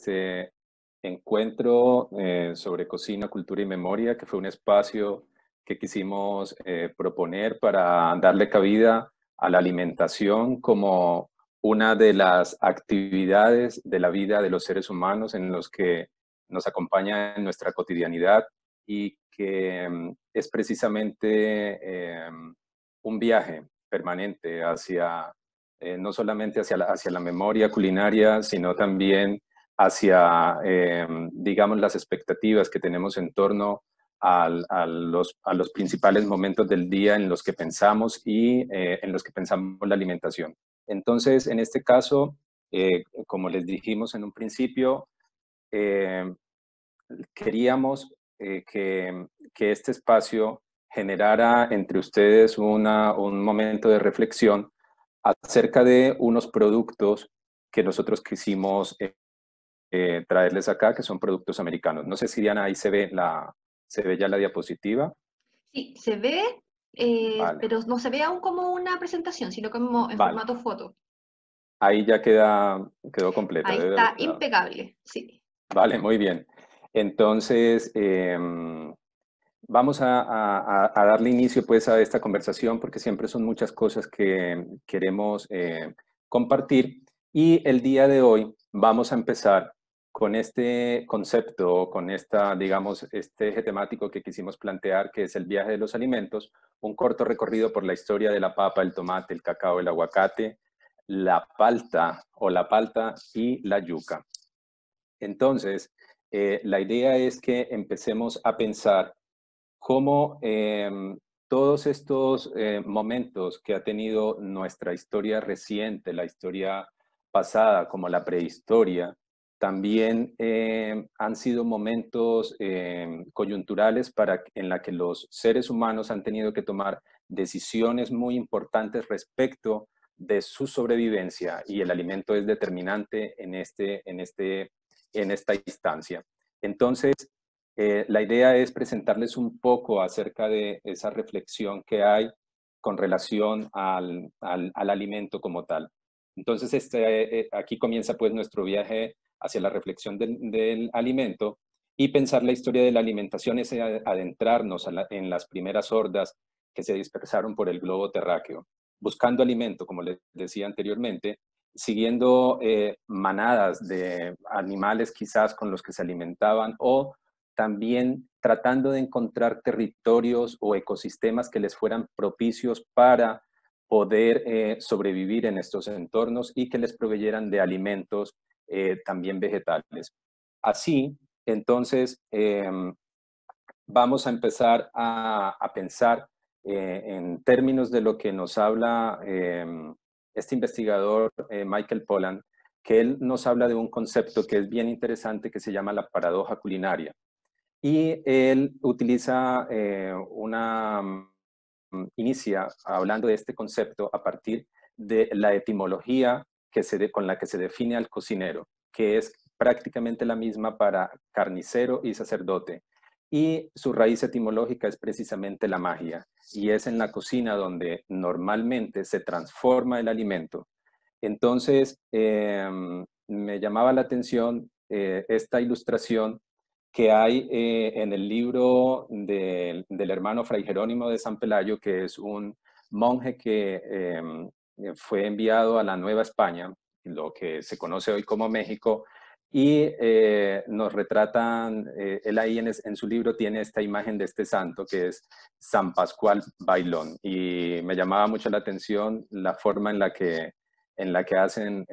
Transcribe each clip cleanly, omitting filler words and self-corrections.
este encuentro sobre cocina, cultura y memoria, que fue un espacio que quisimos proponer para darle cabida a la alimentación como una de las actividades de la vida de los seres humanos en los que nos acompaña en nuestra cotidianidad y que es precisamente un viaje permanente hacia no solamente hacia la memoria culinaria, sino también hacia, digamos, las expectativas que tenemos en torno a los principales momentos del día en los que pensamos y en los que pensamos la alimentación. Entonces, en este caso, como les dijimos en un principio, eh, queríamos que este espacio generara entre ustedes un momento de reflexión acerca de unos productos que nosotros quisimos traerles acá, que son productos americanos. No sé si Diana, ahí se ve ya la diapositiva. Sí, se ve, Vale, pero no se ve aún como una presentación, sino como en vale. formato foto. Ahí ya quedó completa, Ahí debe haber está quedado. impecable, sí. Vale, muy bien. Entonces, vamos a darle inicio pues a esta conversación porque siempre son muchas cosas que queremos compartir y el día de hoy vamos a empezar con este concepto, con esta, digamos, este eje temático que quisimos plantear, que es el viaje de los alimentos, un corto recorrido por la historia de la papa, el tomate, el cacao, el aguacate, la palta o la palta y la yuca. Entonces, la idea es que empecemos a pensar cómo todos estos momentos que ha tenido nuestra historia reciente, la historia pasada, como la prehistoria, también han sido momentos coyunturales en la que los seres humanos han tenido que tomar decisiones muy importantes respecto de su sobrevivencia y el alimento es determinante en esta instancia. Entonces, la idea es presentarles un poco acerca de esa reflexión que hay con relación al alimento como tal. Entonces, aquí comienza pues nuestro viaje hacia la reflexión del alimento y pensar la historia de la alimentación es adentrarnos en las primeras hordas que se dispersaron por el globo terráqueo, buscando alimento, como les decía anteriormente, siguiendo manadas de animales quizás con los que se alimentaban o también tratando de encontrar territorios o ecosistemas que les fueran propicios para poder sobrevivir en estos entornos y que les proveyeran de alimentos también vegetales. Así, entonces, vamos a empezar a pensar en términos de lo que nos habla este investigador Michael Pollan, que él nos habla de un concepto que es bien interesante que se llama la paradoja culinaria. Y él utiliza inicia hablando de este concepto a partir de la etimología con la que se define al cocinero, que es prácticamente la misma para carnicero y sacerdote. Y su raíz etimológica es precisamente la magia, y es en la cocina donde normalmente se transforma el alimento. Entonces, me llamaba la atención esta ilustración que hay en el libro del hermano Fray Jerónimo de San Pelayo, que es un monje que fue enviado a la Nueva España, lo que se conoce hoy como México, y nos retratan, él ahí en su libro tiene esta imagen de este santo, que es San Pascual Bailón, y me llamaba mucho la atención la forma en la que hacen,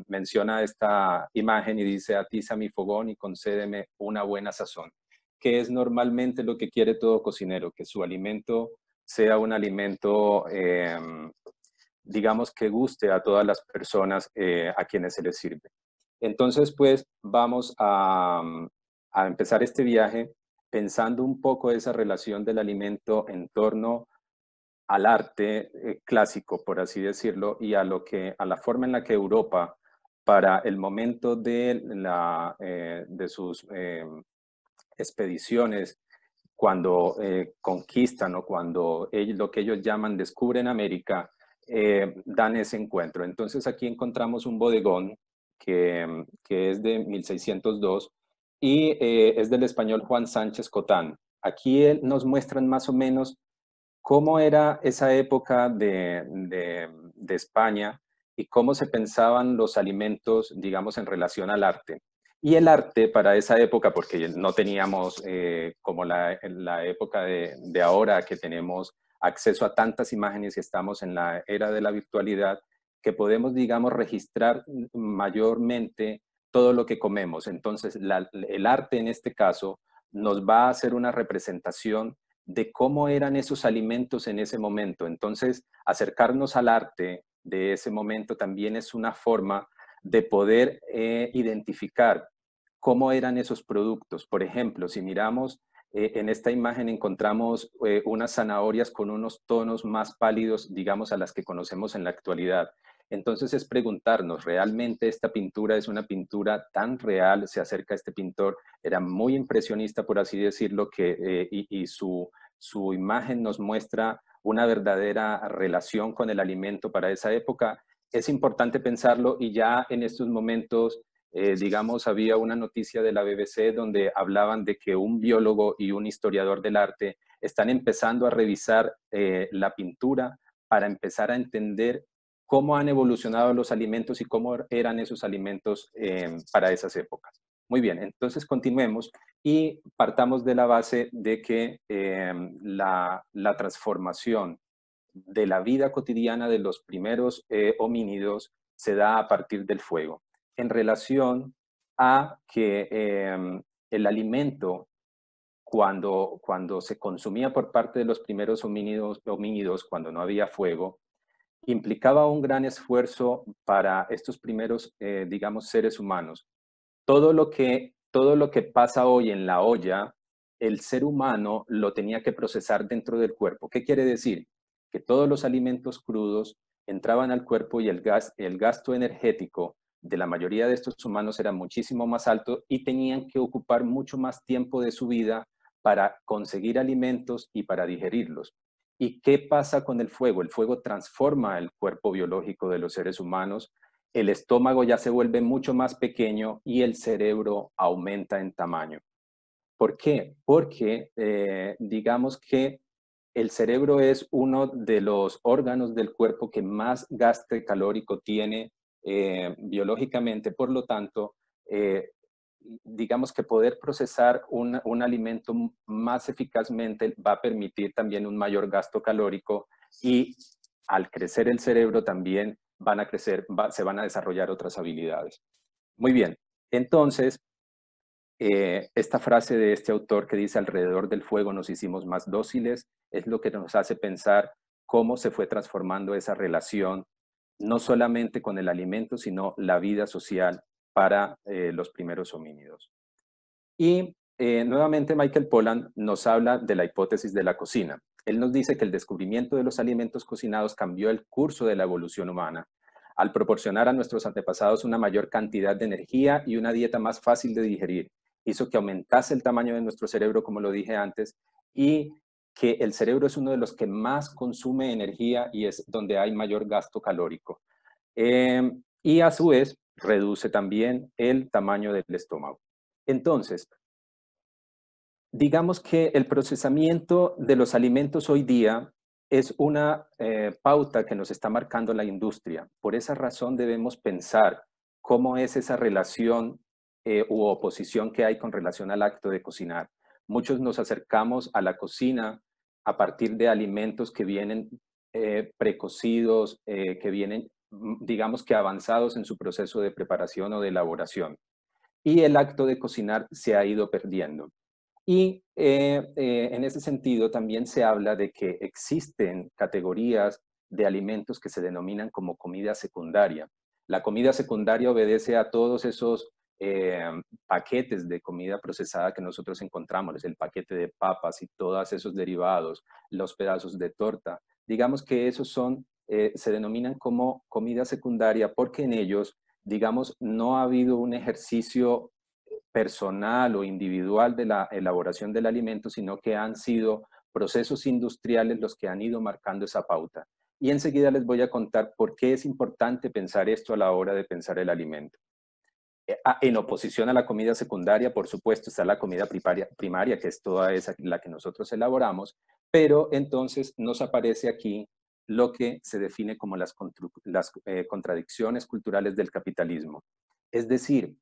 menciona esta imagen y dice, atiza mi fogón y concédeme una buena sazón, que es normalmente lo que quiere todo cocinero, que su alimento sea un alimento, digamos, que guste a todas las personas a quienes se les sirve. Entonces, pues, vamos a empezar este viaje pensando un poco esa relación del alimento en torno al arte clásico, por así decirlo, y a la forma en la que Europa, para el momento de sus expediciones, cuando conquistan o cuando lo que ellos llaman descubren América, dan ese encuentro. Entonces aquí encontramos un bodegón que es de 1602 y es del español Juan Sánchez Cotán. Aquí él nos muestran más o menos cómo era esa época de España y cómo se pensaban los alimentos, digamos, en relación al arte. Y el arte para esa época, porque no teníamos como en la época de ahora que tenemos acceso a tantas imágenes y estamos en la era de la virtualidad, que podemos, digamos, registrar mayormente todo lo que comemos. Entonces, el arte en este caso nos va a hacer una representación de cómo eran esos alimentos en ese momento. Entonces, acercarnos al arte de ese momento también es una forma de poder identificar cómo eran esos productos. Por ejemplo, si miramos en esta imagen encontramos unas zanahorias con unos tonos más pálidos, digamos, a las que conocemos en la actualidad. Entonces es preguntarnos, ¿realmente esta pintura es una pintura tan real? Se acerca a este pintor, era muy impresionista, por así decirlo, y su imagen nos muestra una verdadera relación con el alimento para esa época. Es importante pensarlo y ya en estos momentos digamos, había una noticia de la BBC donde hablaban de que un biólogo y un historiador del arte están empezando a revisar la pintura para empezar a entender cómo han evolucionado los alimentos y cómo eran esos alimentos para esas épocas. Muy bien, entonces continuemos y partamos de la base de que la transformación de la vida cotidiana de los primeros homínidos se da a partir del fuego en relación a que el alimento, cuando se consumía por parte de los primeros homínidos, cuando no había fuego, implicaba un gran esfuerzo para estos primeros, digamos, seres humanos. Todo lo que pasa hoy en la olla, el ser humano lo tenía que procesar dentro del cuerpo. ¿Qué quiere decir? Que todos los alimentos crudos entraban al cuerpo y el gasto energético de la mayoría de estos humanos era muchísimo más alto y tenían que ocupar mucho más tiempo de su vida para conseguir alimentos y para digerirlos. ¿Y qué pasa con el fuego? El fuego transforma el cuerpo biológico de los seres humanos, el estómago ya se vuelve mucho más pequeño y el cerebro aumenta en tamaño. ¿Por qué? Porque digamos que el cerebro es uno de los órganos del cuerpo que más gasto calórico tiene biológicamente, por lo tanto, digamos que poder procesar un alimento más eficazmente va a permitir también un mayor gasto calórico y al crecer el cerebro también van a crecer, se van a desarrollar otras habilidades. Muy bien, entonces, esta frase de este autor que dice alrededor del fuego nos hicimos más dóciles es lo que nos hace pensar cómo se fue transformando esa relación, no solamente con el alimento, sino la vida social para los primeros homínidos. Y nuevamente Michael Pollan nos habla de la hipótesis de la cocina. Él nos dice que el descubrimiento de los alimentos cocinados cambió el curso de la evolución humana al proporcionar a nuestros antepasados una mayor cantidad de energía y una dieta más fácil de digerir. Hizo que aumentase el tamaño de nuestro cerebro, como lo dije antes, y que el cerebro es uno de los que más consume energía y es donde hay mayor gasto calórico. Y a su vez, reduce también el tamaño del estómago. Entonces, digamos que el procesamiento de los alimentos hoy día es una pauta que nos está marcando la industria. Por esa razón debemos pensar cómo es esa relación u oposición que hay con relación al acto de cocinar. Muchos nos acercamos a la cocina a partir de alimentos que vienen precocidos, que vienen, digamos que avanzados en su proceso de preparación o de elaboración. Y el acto de cocinar se ha ido perdiendo. Y en ese sentido también se habla de que existen categorías de alimentos que se denominan como comida secundaria. La comida secundaria obedece a todos esos paquetes de comida procesada que nosotros encontramos, el paquete de papas y todos esos derivados, los pedazos de torta. Digamos que esos se denominan como comida secundaria porque en ellos, digamos, no ha habido un ejercicio personal o individual de la elaboración del alimento, sino que han sido procesos industriales los que han ido marcando esa pauta. Y enseguida les voy a contar por qué es importante pensar esto a la hora de pensar el alimento. En oposición a la comida secundaria, por supuesto, está la comida primaria, que es toda esa la que nosotros elaboramos, pero entonces nos aparece aquí lo que se define como las contradicciones culturales del capitalismo. Es decir,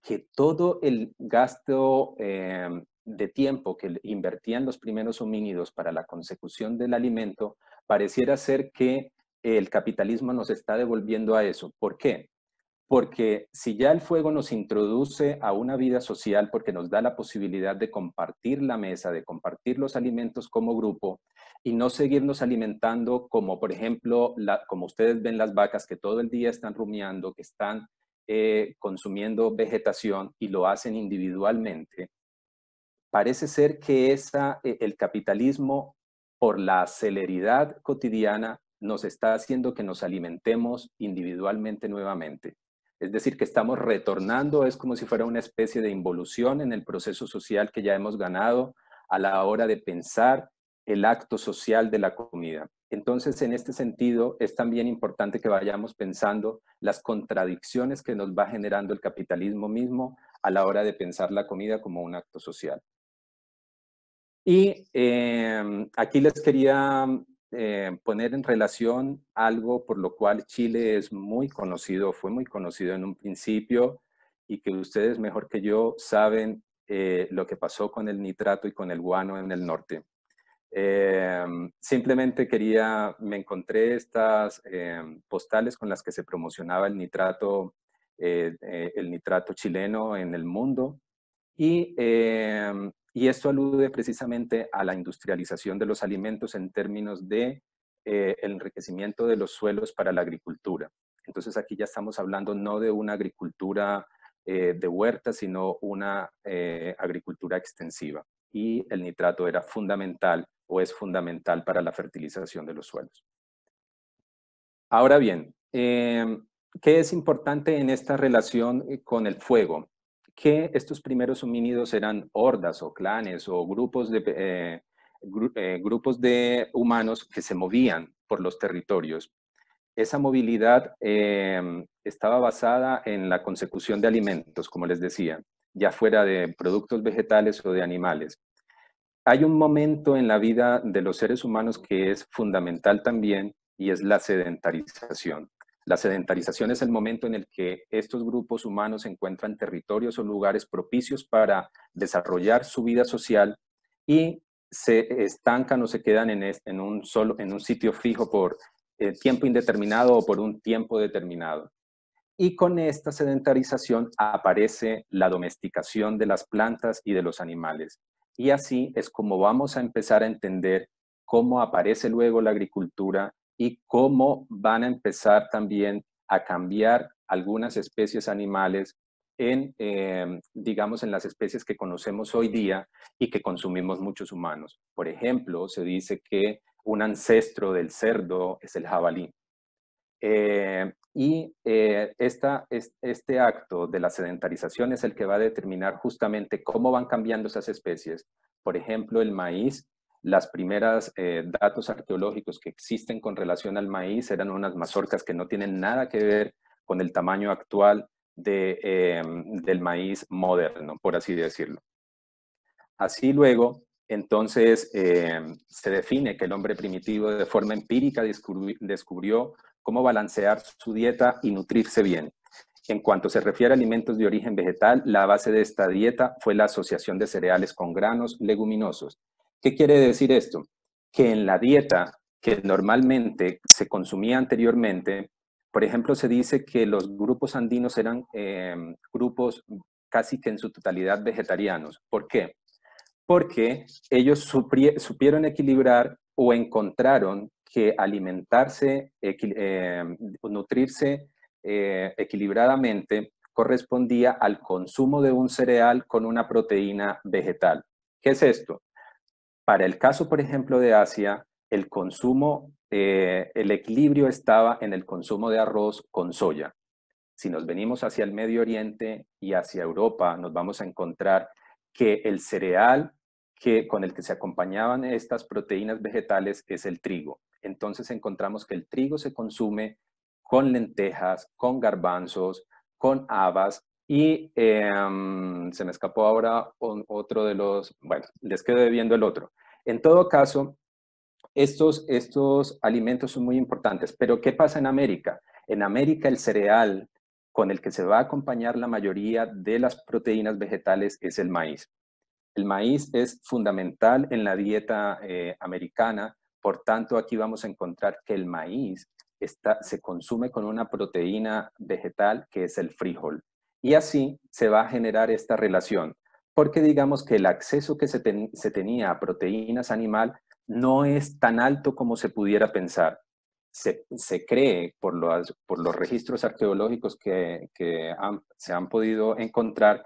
que todo el gasto de tiempo que invertían los primeros homínidos para la consecución del alimento, pareciera ser que el capitalismo nos está devolviendo a eso. ¿Por qué? Porque si ya el fuego nos introduce a una vida social, porque nos da la posibilidad de compartir la mesa, de compartir los alimentos como grupo y no seguirnos alimentando como, por ejemplo, como ustedes ven las vacas que todo el día están rumiando, que están consumiendo vegetación y lo hacen individualmente, parece ser que el capitalismo, por la celeridad cotidiana, nos está haciendo que nos alimentemos individualmente nuevamente. Es decir, que estamos retornando, es como si fuera una especie de involución en el proceso social que ya hemos ganado a la hora de pensar el acto social de la comida. Entonces, en este sentido, es también importante que vayamos pensando las contradicciones que nos va generando el capitalismo mismo a la hora de pensar la comida como un acto social. Y aquí les quería poner en relación algo por lo cual Chile es muy conocido, fue muy conocido en un principio y que ustedes mejor que yo saben lo que pasó con el nitrato y con el guano en el norte. Simplemente me encontré estas postales con las que se promocionaba el nitrato chileno en el mundo y esto alude precisamente a la industrialización de los alimentos en términos de el enriquecimiento de los suelos para la agricultura. Entonces aquí ya estamos hablando no de una agricultura de huerta, sino una agricultura extensiva. Y el nitrato era fundamental o es fundamental para la fertilización de los suelos. Ahora bien, ¿qué es importante en esta relación con el fuego? Que estos primeros homínidos eran hordas o clanes o grupos de humanos que se movían por los territorios. Esa movilidad estaba basada en la consecución de alimentos, como les decía, ya fuera de productos vegetales o de animales. Hay un momento en la vida de los seres humanos que es fundamental también y es la sedentarización. La sedentarización es el momento en el que estos grupos humanos encuentran territorios o lugares propicios para desarrollar su vida social y se estancan o se quedan en un sitio fijo por tiempo indeterminado o por un tiempo determinado. Y con esta sedentarización aparece la domesticación de las plantas y de los animales. Y así es como vamos a empezar a entender cómo aparece luego la agricultura y cómo van a empezar también a cambiar algunas especies animales digamos, en las especies que conocemos hoy día y que consumimos muchos humanos. Por ejemplo, se dice que un ancestro del cerdo es el jabalí. Este acto de la sedentarización es el que va a determinar justamente cómo van cambiando esas especies. Por ejemplo, el maíz, las primeras datos arqueológicos que existen con relación al maíz eran unas mazorcas que no tienen nada que ver con el tamaño actual del maíz moderno, por así decirlo. Así luego, entonces, se define que el hombre primitivo de forma empírica descubrió cómo balancear su dieta y nutrirse bien. En cuanto se refiere a alimentos de origen vegetal, la base de esta dieta fue la asociación de cereales con granos leguminosos. ¿Qué quiere decir esto? Que en la dieta que normalmente se consumía anteriormente, por ejemplo, se dice que los grupos andinos eran grupos casi que en su totalidad vegetarianos. ¿Por qué? Porque ellos supieron equilibrar o encontraron que alimentarse, nutrirse equilibradamente correspondía al consumo de un cereal con una proteína vegetal. ¿Qué es esto? Para el caso, por ejemplo, de Asia, el consumo, el equilibrio estaba en el consumo de arroz con soya. Si nos venimos hacia el Medio Oriente y hacia Europa, nos vamos a encontrar que el cereal con el que se acompañaban estas proteínas vegetales es el trigo. Entonces encontramos que el trigo se consume con lentejas, con garbanzos, con habas Y se me escapó ahora otro de los, bueno, les quedo debiendo el otro. En todo caso, estos alimentos son muy importantes, pero ¿qué pasa en América? En América el cereal con el que se va a acompañar la mayoría de las proteínas vegetales es el maíz. El maíz es fundamental en la dieta americana, por tanto aquí vamos a encontrar que el maíz se consume con una proteína vegetal que es el frijol. Y así se va a generar esta relación, porque digamos que el acceso que se tenía a proteínas animal no es tan alto como se pudiera pensar. Se cree por los registros arqueológicos se han podido encontrar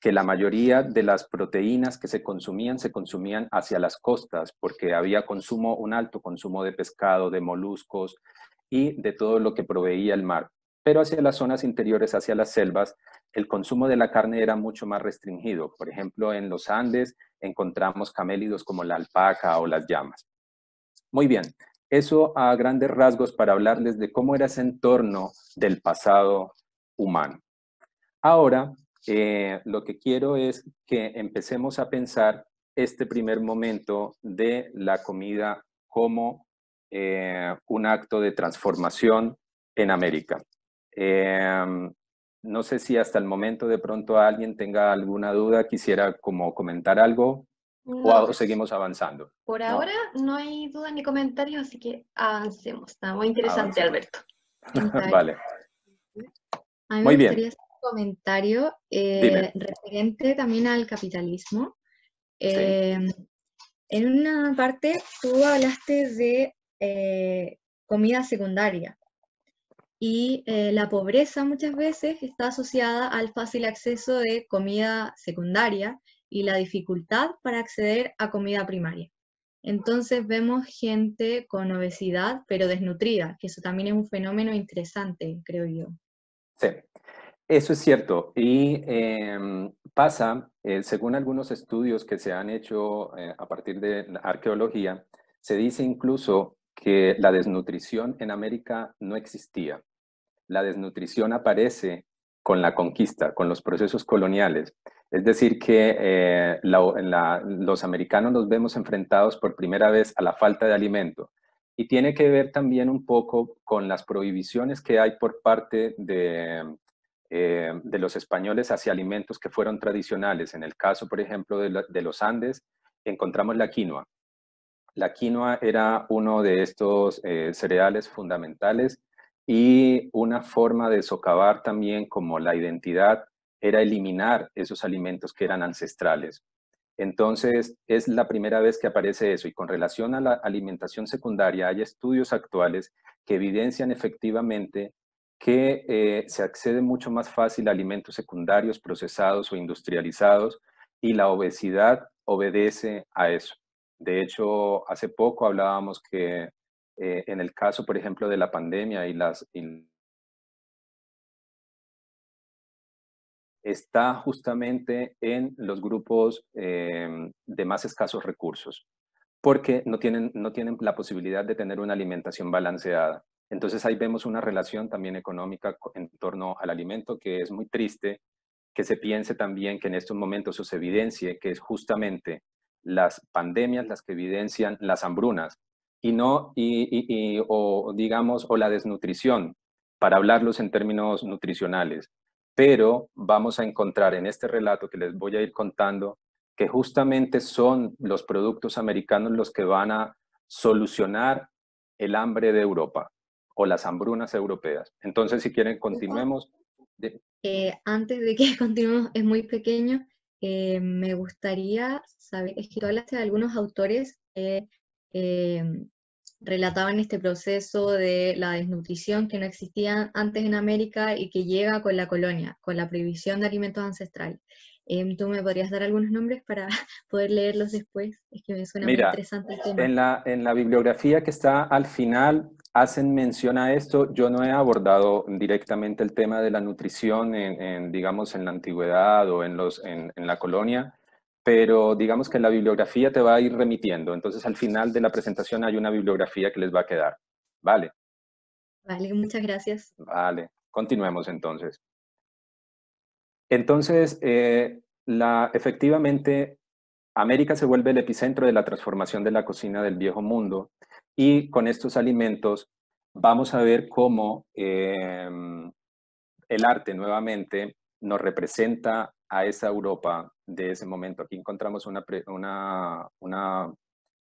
que la mayoría de las proteínas que se consumían hacia las costas, porque había un alto consumo de pescado, de moluscos y de todo lo que proveía el mar. Pero hacia las zonas interiores, hacia las selvas, el consumo de la carne era mucho más restringido. Por ejemplo, en los Andes encontramos camélidos como la alpaca o las llamas. Muy bien, eso a grandes rasgos para hablarles de cómo era ese entorno del pasado humano. Ahora, lo que quiero es que empecemos a pensar este primer momento de la comida como un acto de transformación en América. No sé si hasta el momento de pronto alguien tenga alguna duda, quisiera como comentar algo No, o seguimos avanzando. por No, ahora no hay dudas ni comentarios, así que avancemos. Está muy interesante, avancemos. Alberto. Está Vale, A mí me muy bien, gustaría hacer un comentario dime. referente también al capitalismo. Sí, Eh, en una parte tú hablaste de comida secundaria y la pobreza muchas veces está asociada al fácil acceso de comida secundaria y la dificultad para acceder a comida primaria. Entonces vemos gente con obesidad pero desnutrida, que eso también es un fenómeno interesante, creo yo. sí. Eso es cierto. Y pasa, según algunos estudios que se han hecho a partir de la arqueología, se dice incluso que la desnutrición en América no existía. La desnutrición aparece con la conquista, con los procesos coloniales. Es decir, que los americanos nos vemos enfrentados por primera vez a la falta de alimento. Y tiene que ver también un poco con las prohibiciones que hay por parte de los españoles hacia alimentos que fueron tradicionales. En el caso, por ejemplo, de los Andes, encontramos la quinoa. La quinoa era uno de estos cereales fundamentales y una forma de socavar también como la identidad era eliminar esos alimentos que eran ancestrales. Entonces, es la primera vez que aparece eso. Y con relación a la alimentación secundaria, hay estudios actuales que evidencian efectivamente que se accede mucho más fácil a alimentos secundarios, procesados o industrializados, y la obesidad obedece a eso. De hecho, hace poco hablábamos que en el caso, por ejemplo, de la pandemia está justamente en los grupos de más escasos recursos, porque no tienen la posibilidad de tener una alimentación balanceada. Entonces ahí vemos una relación también económica en torno al alimento que es muy triste, que se piense también que en estos momentos se evidencie que es justamente las pandemias las que evidencian las hambrunas y no, o digamos, o la desnutrición, para hablarlos en términos nutricionales. Pero vamos a encontrar en este relato que les voy a ir contando que justamente son los productos americanos los que van a solucionar el hambre de Europa o las hambrunas europeas. Entonces, si quieren, continuemos. Antes de que continuemos, es muy pequeño, me gustaría saber, es que tú hablaste de algunos autores que eh, relataban este proceso de la desnutrición que no existía antes en América y que llega con la colonia, con la prohibición de alimentos ancestrales. ¿Tú me podrías dar algunos nombres para poder leerlos después? Es que me suena muy Mira, interesante el tema. en la bibliografía que está al final hacen mención a esto. Yo no he abordado directamente el tema de la nutrición digamos, en la antigüedad o en la colonia, pero digamos que la bibliografía te va a ir remitiendo. Entonces, al final de la presentación hay una bibliografía que les va a quedar. Vale, Vale, muchas gracias. vale. Continuemos entonces. Entonces, efectivamente, América se vuelve el epicentro de la transformación de la cocina del viejo mundo y con estos alimentos vamos a ver cómo el arte nuevamente nos representa a esa Europa de ese momento. Aquí encontramos una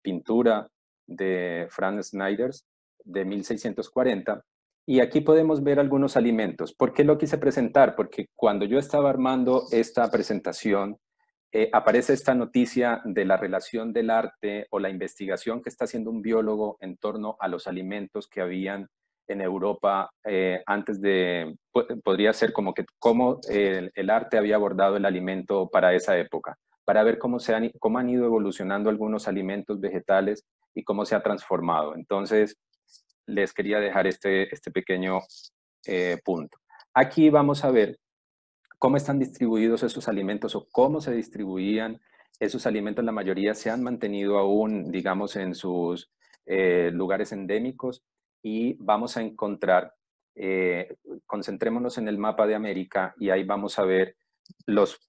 pintura de Franz Schneiders de 1640 y aquí podemos ver algunos alimentos. ¿Por qué lo quise presentar? Porque cuando yo estaba armando esta presentación, aparece esta noticia de la relación del arte o la investigación que está haciendo un biólogo en torno a los alimentos que habían en Europa antes de, podría ser como que cómo el arte había abordado el alimento para esa época, para ver cómo han ido evolucionando algunos alimentos vegetales y cómo se ha transformado. Entonces, les quería dejar este pequeño punto. Aquí vamos a ver cómo están distribuidos esos alimentos o cómo se distribuían esos alimentos. La mayoría se han mantenido aún, digamos, en sus lugares endémicos y vamos a encontrar, concentrémonos en el mapa de América y ahí vamos a ver los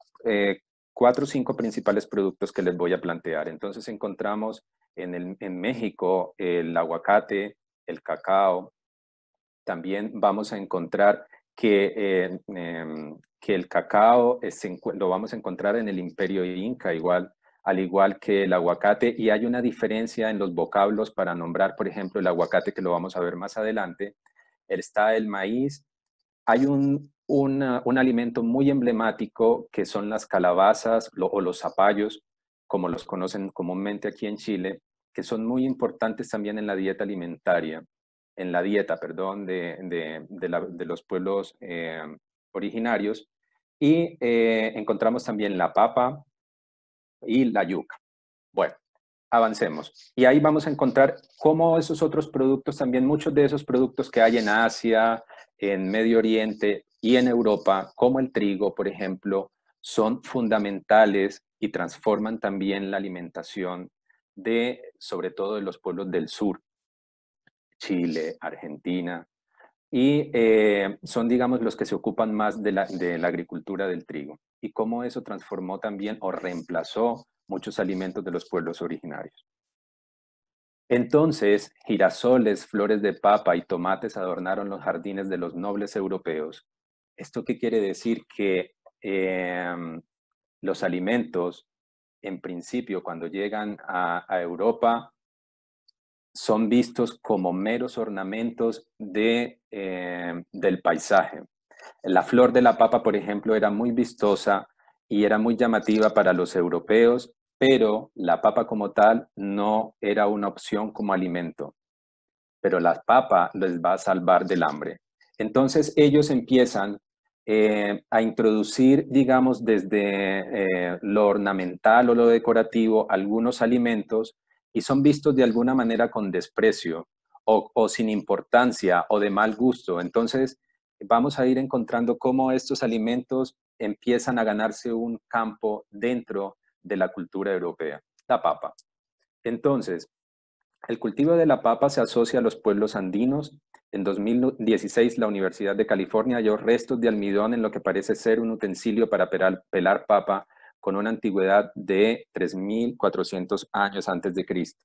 4 o 5 principales productos que les voy a plantear. Entonces encontramos en México el aguacate, el cacao, también vamos a encontrar que el cacao lo vamos a encontrar en el Imperio Inca, igual, al igual que el aguacate, y hay una diferencia en los vocablos para nombrar, por ejemplo, el aguacate, que lo vamos a ver más adelante. Está el maíz. Hay un alimento muy emblemático que son las calabazas o los zapallos, como los conocen comúnmente aquí en Chile, que son muy importantes también en la dieta alimentaria, en la dieta, perdón, de los pueblos originarios. Y encontramos también la papa y la yuca. Bueno, avancemos. Y ahí vamos a encontrar cómo esos otros productos, también muchos de esos productos que hay en Asia, en Medio Oriente y en Europa, como el trigo, por ejemplo, son fundamentales y transforman también la alimentación sobre todo de los pueblos del sur, Chile, Argentina, y son, digamos, los que se ocupan más de la agricultura del trigo y cómo eso transformó también o reemplazó muchos alimentos de los pueblos originarios. Entonces, girasoles, flores de papa y tomates adornaron los jardines de los nobles europeos. ¿Esto qué quiere decir? Que los alimentos, en principio, cuando llegan a Europa, son vistos como meros ornamentos del paisaje. La flor de la papa, por ejemplo, era muy vistosa y era muy llamativa para los europeos, pero la papa como tal no era una opción como alimento. Pero la papa les va a salvar del hambre. Entonces ellos empiezan a introducir, digamos, desde lo ornamental o lo decorativo, algunos alimentos y son vistos de alguna manera con desprecio o sin importancia o de mal gusto. Entonces vamos a ir encontrando cómo estos alimentos empiezan a ganarse un campo dentro de la cultura europea. La papa. Entonces, el cultivo de la papa se asocia a los pueblos andinos. En 2016, la Universidad de California halló restos de almidón en lo que parece ser un utensilio para pelar papa con una antigüedad de 3.400 años antes de Cristo.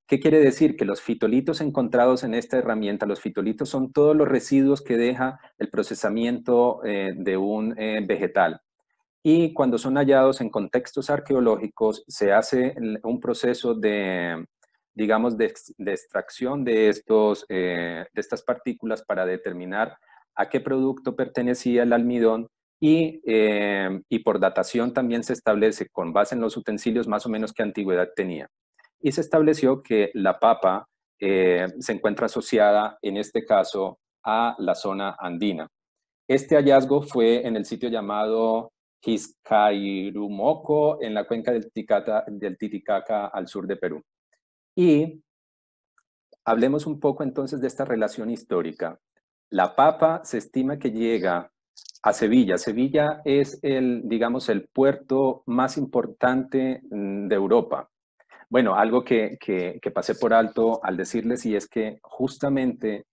¿Qué quiere decir? Que los fitolitos encontrados en esta herramienta, los fitolitos son todos los residuos que deja el procesamiento de un vegetal. Y cuando son hallados en contextos arqueológicos, se hace un proceso de, digamos, de extracción de estas partículas para determinar a qué producto pertenecía el almidón y por datación también se establece, con base en los utensilios, más o menos qué antigüedad tenía. Y se estableció que la papa se encuentra asociada, en este caso, a la zona andina. Este hallazgo fue en el sitio llamado Huizcairumoco, en la cuenca del Titicaca, al sur de Perú. Y hablemos un poco entonces de esta relación histórica. La papa se estima que llega a Sevilla. Sevilla es digamos, el puerto más importante de Europa. Bueno, algo que pasé por alto al decirles, y es que justamente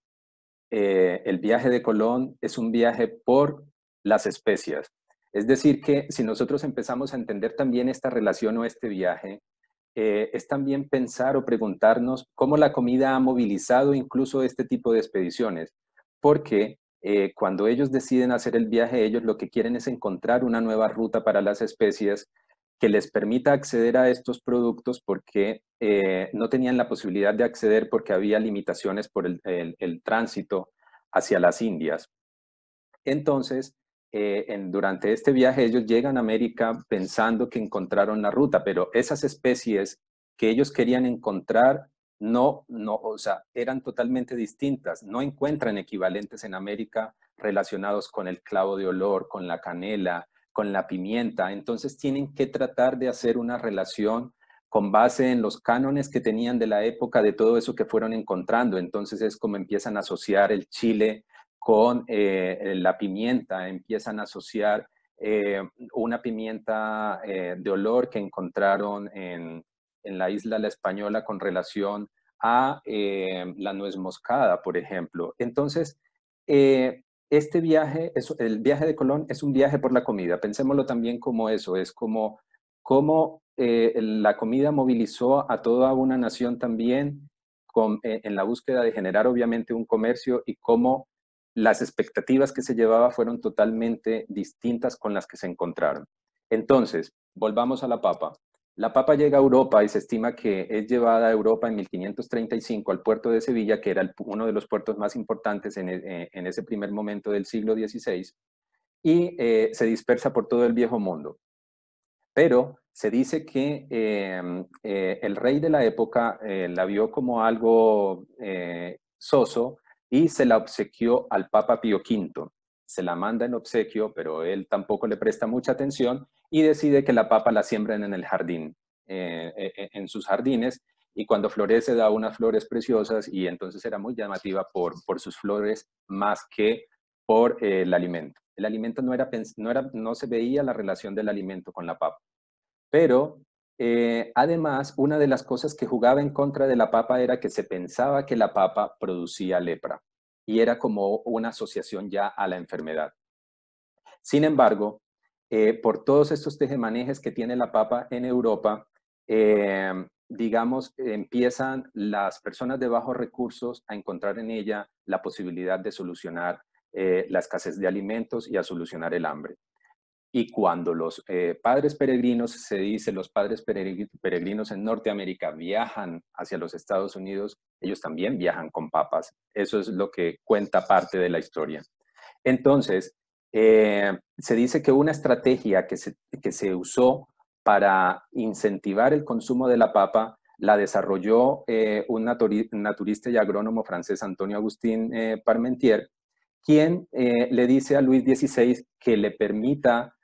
el viaje de Colón es un viaje por las especias. Es decir, que si nosotros empezamos a entender también esta relación o este viaje, es también pensar o preguntarnos cómo la comida ha movilizado incluso este tipo de expediciones, porque cuando ellos deciden hacer el viaje, ellos lo que quieren es encontrar una nueva ruta para las especies que les permita acceder a estos productos porque no tenían la posibilidad de acceder porque había limitaciones por el tránsito hacia las Indias. Entonces, durante este viaje ellos llegan a América pensando que encontraron la ruta, pero esas especies que ellos querían encontrar no, o sea, eran totalmente distintas. No encuentran equivalentes en América relacionados con el clavo de olor, con la canela, con la pimienta. Entonces tienen que tratar de hacer una relación con base en los cánones que tenían de la época de todo eso que fueron encontrando. Entonces es como empiezan a asociar el chile con la pimienta, empiezan a asociar una pimienta de olor que encontraron en la isla La Española con relación a la nuez moscada, por ejemplo. Entonces, este viaje, el viaje de Colón es un viaje por la comida. Pensémoslo también como eso, es como cómo la comida movilizó a toda una nación también en la búsqueda de generar obviamente un comercio y cómo las expectativas que se llevaba fueron totalmente distintas con las que se encontraron. Entonces, volvamos a la papa. La papa llega a Europa y se estima que es llevada a Europa en 1535 al puerto de Sevilla, que era uno de los puertos más importantes en ese primer momento del siglo XVI, y se dispersa por todo el viejo mundo. Pero se dice que el rey de la época la vio como algo soso y se la obsequió al Papa Pío V. Se la manda en obsequio, pero él tampoco le presta mucha atención y decide que la papa la siembren en el jardín, en sus jardines, y cuando florece da unas flores preciosas y entonces era muy llamativa por sus flores más que por el alimento. El alimento no se veía la relación del alimento con la papa. Pero además, una de las cosas que jugaba en contra de la papa era que se pensaba que la papa producía lepra y era como una asociación ya a la enfermedad. Sin embargo, por todos estos tejemanejes que tiene la papa en Europa, digamos, empiezan las personas de bajos recursos a encontrar en ella la posibilidad de solucionar la escasez de alimentos y a solucionar el hambre. Y cuando los padres peregrinos, se dice, los padres peregrinos en Norteamérica viajan hacia los Estados Unidos, ellos también viajan con papas. Eso es lo que cuenta parte de la historia. Entonces, se dice que una estrategia que se usó para incentivar el consumo de la papa la desarrolló un naturista y agrónomo francés, Antonio Agustín Parmentier, quien le dice a Luis XVI que le permita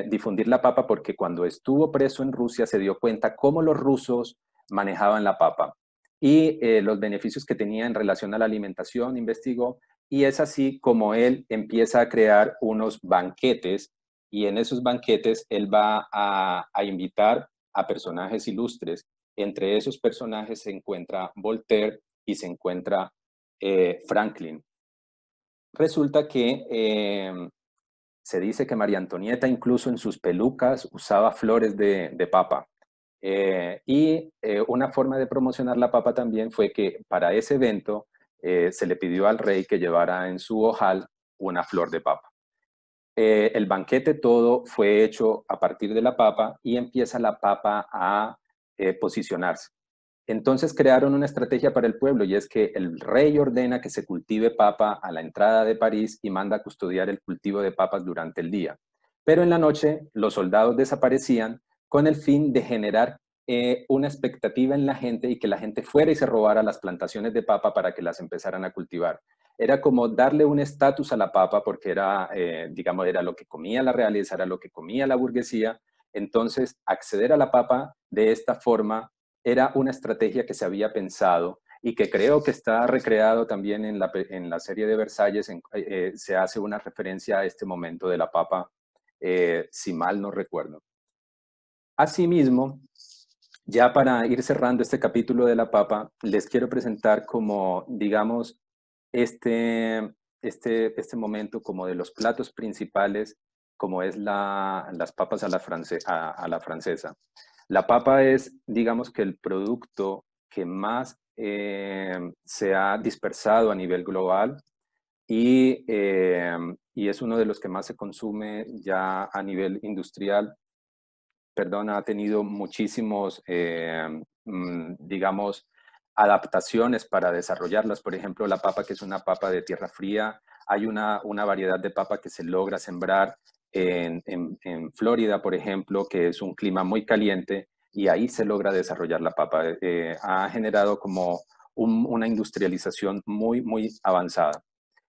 difundir la papa porque cuando estuvo preso en Rusia se dio cuenta cómo los rusos manejaban la papa y los beneficios que tenía en relación a la alimentación, investigó, y es así como él empieza a crear unos banquetes y en esos banquetes él va a invitar a personajes ilustres. Entre esos personajes se encuentra Voltaire y se encuentra Franklin. Resulta que se dice que María Antonieta incluso en sus pelucas usaba flores de papa. Una forma de promocionar la papa también fue que para ese evento se le pidió al rey que llevara en su ojal una flor de papa. El banquete todo fue hecho a partir de la papa y empieza la papa a posicionarse. Entonces crearon una estrategia para el pueblo y es que el rey ordena que se cultive papa a la entrada de París y manda a custodiar el cultivo de papas durante el día. Pero en la noche los soldados desaparecían con el fin de generar una expectativa en la gente y que la gente fuera y se robara las plantaciones de papa para que las empezaran a cultivar. Era como darle un estatus a la papa porque era, digamos, era lo que comía la realeza, era lo que comía la burguesía. Entonces, acceder a la papa de esta forma era una estrategia que se había pensado y que creo que está recreado también en la serie de Versalles. Se hace una referencia a este momento de la papa, si mal no recuerdo. Asimismo, ya para ir cerrando este capítulo de la papa, les quiero presentar como, digamos, este momento como de los platos principales como es las papas a a la francesa. La papa es, digamos que el producto que más se ha dispersado a nivel global y es uno de los que más se consume ya a nivel industrial. Perdón, ha tenido muchísimos, digamos, adaptaciones para desarrollarlas. Por ejemplo, la papa, que es una papa de tierra fría, hay una variedad de papa que se logra sembrar en Florida, por ejemplo, que es un clima muy caliente y ahí se logra desarrollar la papa. Ha generado como una industrialización muy avanzada.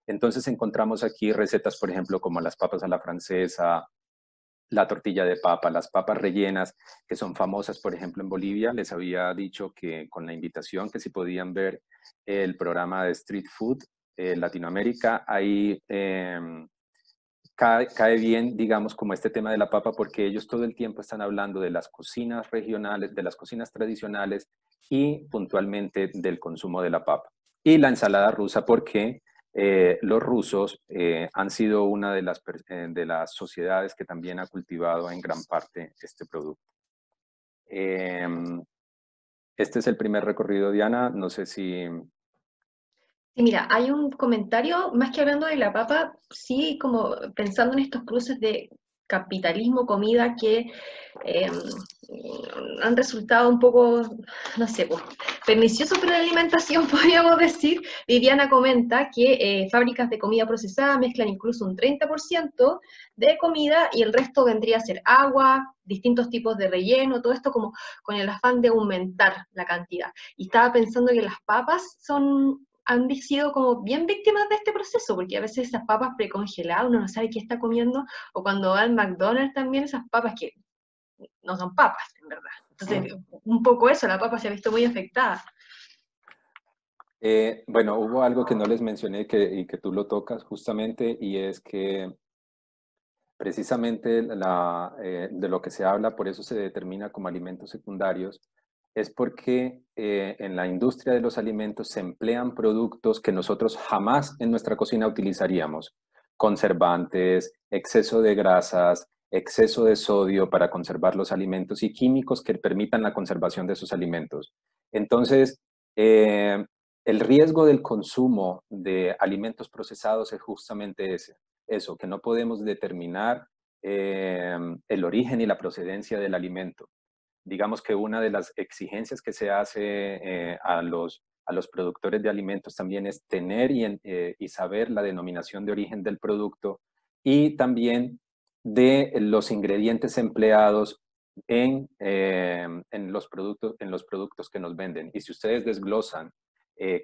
Entonces encontramos aquí recetas, por ejemplo, como las papas a la francesa, la tortilla de papa, las papas rellenas, que son famosas, por ejemplo, en Bolivia. Les había dicho que con la invitación, que si podían ver el programa de Street Food Latinoamérica, ahí cae bien, digamos, como este tema de la papa, porque ellos todo el tiempo están hablando de las cocinas regionales, de las cocinas tradicionales y puntualmente del consumo de la papa. Y la ensalada rusa, porque los rusos han sido una de las sociedades que también ha cultivado en gran parte este producto. Eh, este es el primer recorrido, Diana. No sé si... Sí, mira, hay un comentario, más que hablando de la papa, sí como pensando en estos cruces de capitalismo, comida, que eh, han resultado un poco, no sé, pues, perniciosos para la alimentación, podríamos decir. Viviana comenta que fábricas de comida procesada mezclan incluso un 30% de comida y el resto vendría a ser agua, distintos tipos de relleno, todo esto como con el afán de aumentar la cantidad. Y estaba pensando que las papas han sido como bien víctimas de este proceso, porque a veces esas papas precongeladas uno no sabe qué está comiendo, o cuando va al McDonald's también esas papas que no son papas, en verdad. Entonces, un poco eso, la papa se ha visto muy afectada. Bueno, hubo algo que no les mencioné y que tú lo tocas justamente, y es que precisamente de lo que se habla, por eso se determina como alimentos secundarios, es porque en la industria de los alimentos se emplean productos que nosotros jamás en nuestra cocina utilizaríamos. Conservantes, exceso de grasas, exceso de sodio para conservar los alimentos y químicos que permitan la conservación de esos alimentos. Entonces, el riesgo del consumo de alimentos procesados es justamente eso, que no podemos determinar el origen y la procedencia del alimento. Digamos que una de las exigencias que se hace a los productores de alimentos también es tener y saber la denominación de origen del producto y también de los ingredientes empleados en los productos que nos venden. Y si ustedes desglosan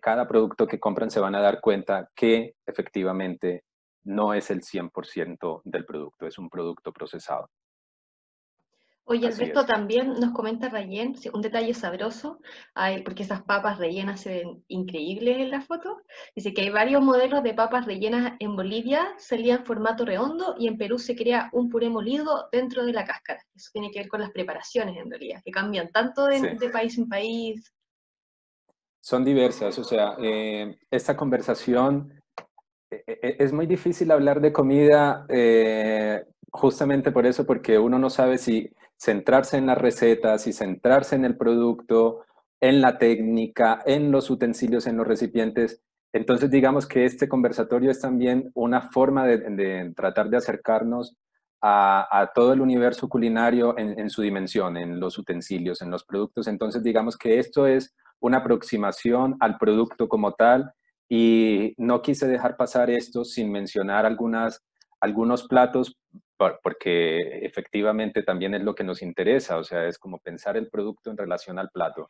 cada producto que compran, se van a dar cuenta que efectivamente no es el 100% del producto, es un producto procesado. Oye, Así Alberto, es. también nos comenta Rayén, sí, un detalle sabroso, porque esas papas rellenas se ven increíbles en la foto. Dice que hay varios modelos de papas rellenas en Bolivia, salía en formato redondo y en Perú se crea un puré molido dentro de la cáscara. Eso tiene que ver con las preparaciones en realidad, que cambian tanto Sí. de país en país. Son diversas, o sea, esta conversación es muy difícil hablar de comida justamente por eso, porque uno no sabe si centrarse en las recetas, si centrarse en el producto, en la técnica, en los utensilios, en los recipientes. Entonces, digamos que este conversatorio es también una forma de tratar de acercarnos a todo el universo culinario en su dimensión, en los utensilios, en los productos. Entonces, digamos que esto es una aproximación al producto como tal y no quise dejar pasar esto sin mencionar algunos platos, porque efectivamente también es lo que nos interesa, o sea, es como pensar el producto en relación al plato.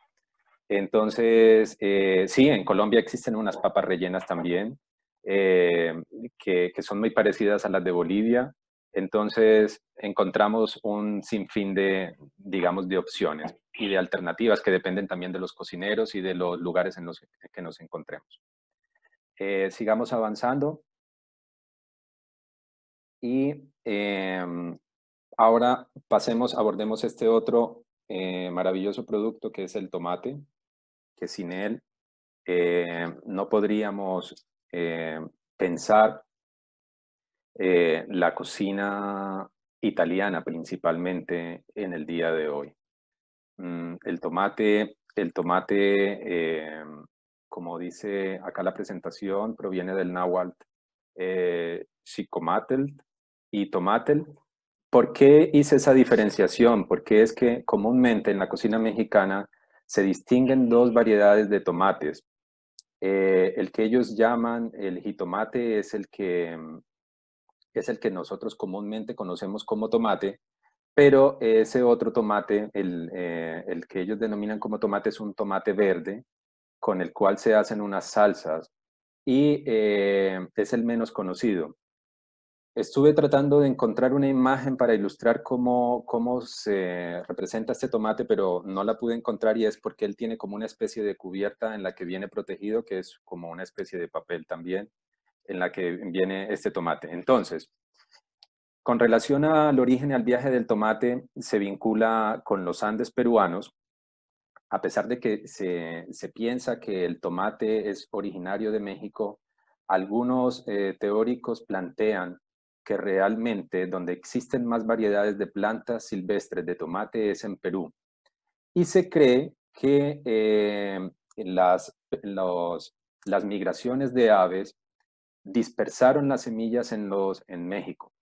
Entonces, sí, en Colombia existen unas papas rellenas también, que son muy parecidas a las de Bolivia. Entonces, encontramos un sinfín de, digamos, de opciones y de alternativas que dependen también de los cocineros y de los lugares en los que nos encontremos. Sigamos avanzando y ahora abordemos este otro maravilloso producto que es el tomate, que sin él no podríamos pensar la cocina italiana principalmente en el día de hoy. El tomate, como dice acá la presentación, proviene del náhuatl xicomatl y tomatel. ¿Por qué hice esa diferenciación? Porque es que comúnmente en la cocina mexicana se distinguen dos variedades de tomates. El que ellos llaman el jitomate es el que nosotros comúnmente conocemos como tomate, pero ese otro tomate, el que ellos denominan como tomate, es un tomate verde con el cual se hacen unas salsas y es el menos conocido. Estuve tratando de encontrar una imagen para ilustrar cómo se representa este tomate, pero no la pude encontrar y es porque él tiene como una especie de cubierta en la que viene protegido, que es como una especie de papel también, en la que viene este tomate. Entonces, con relación al origen y al viaje del tomate, se vincula con los Andes peruanos, a pesar de que se piensa que el tomate es originario de México. Algunos teóricos plantean que realmente donde existen más variedades de plantas silvestres de tomate es en Perú. Y se cree que las migraciones de aves dispersaron las semillas en México.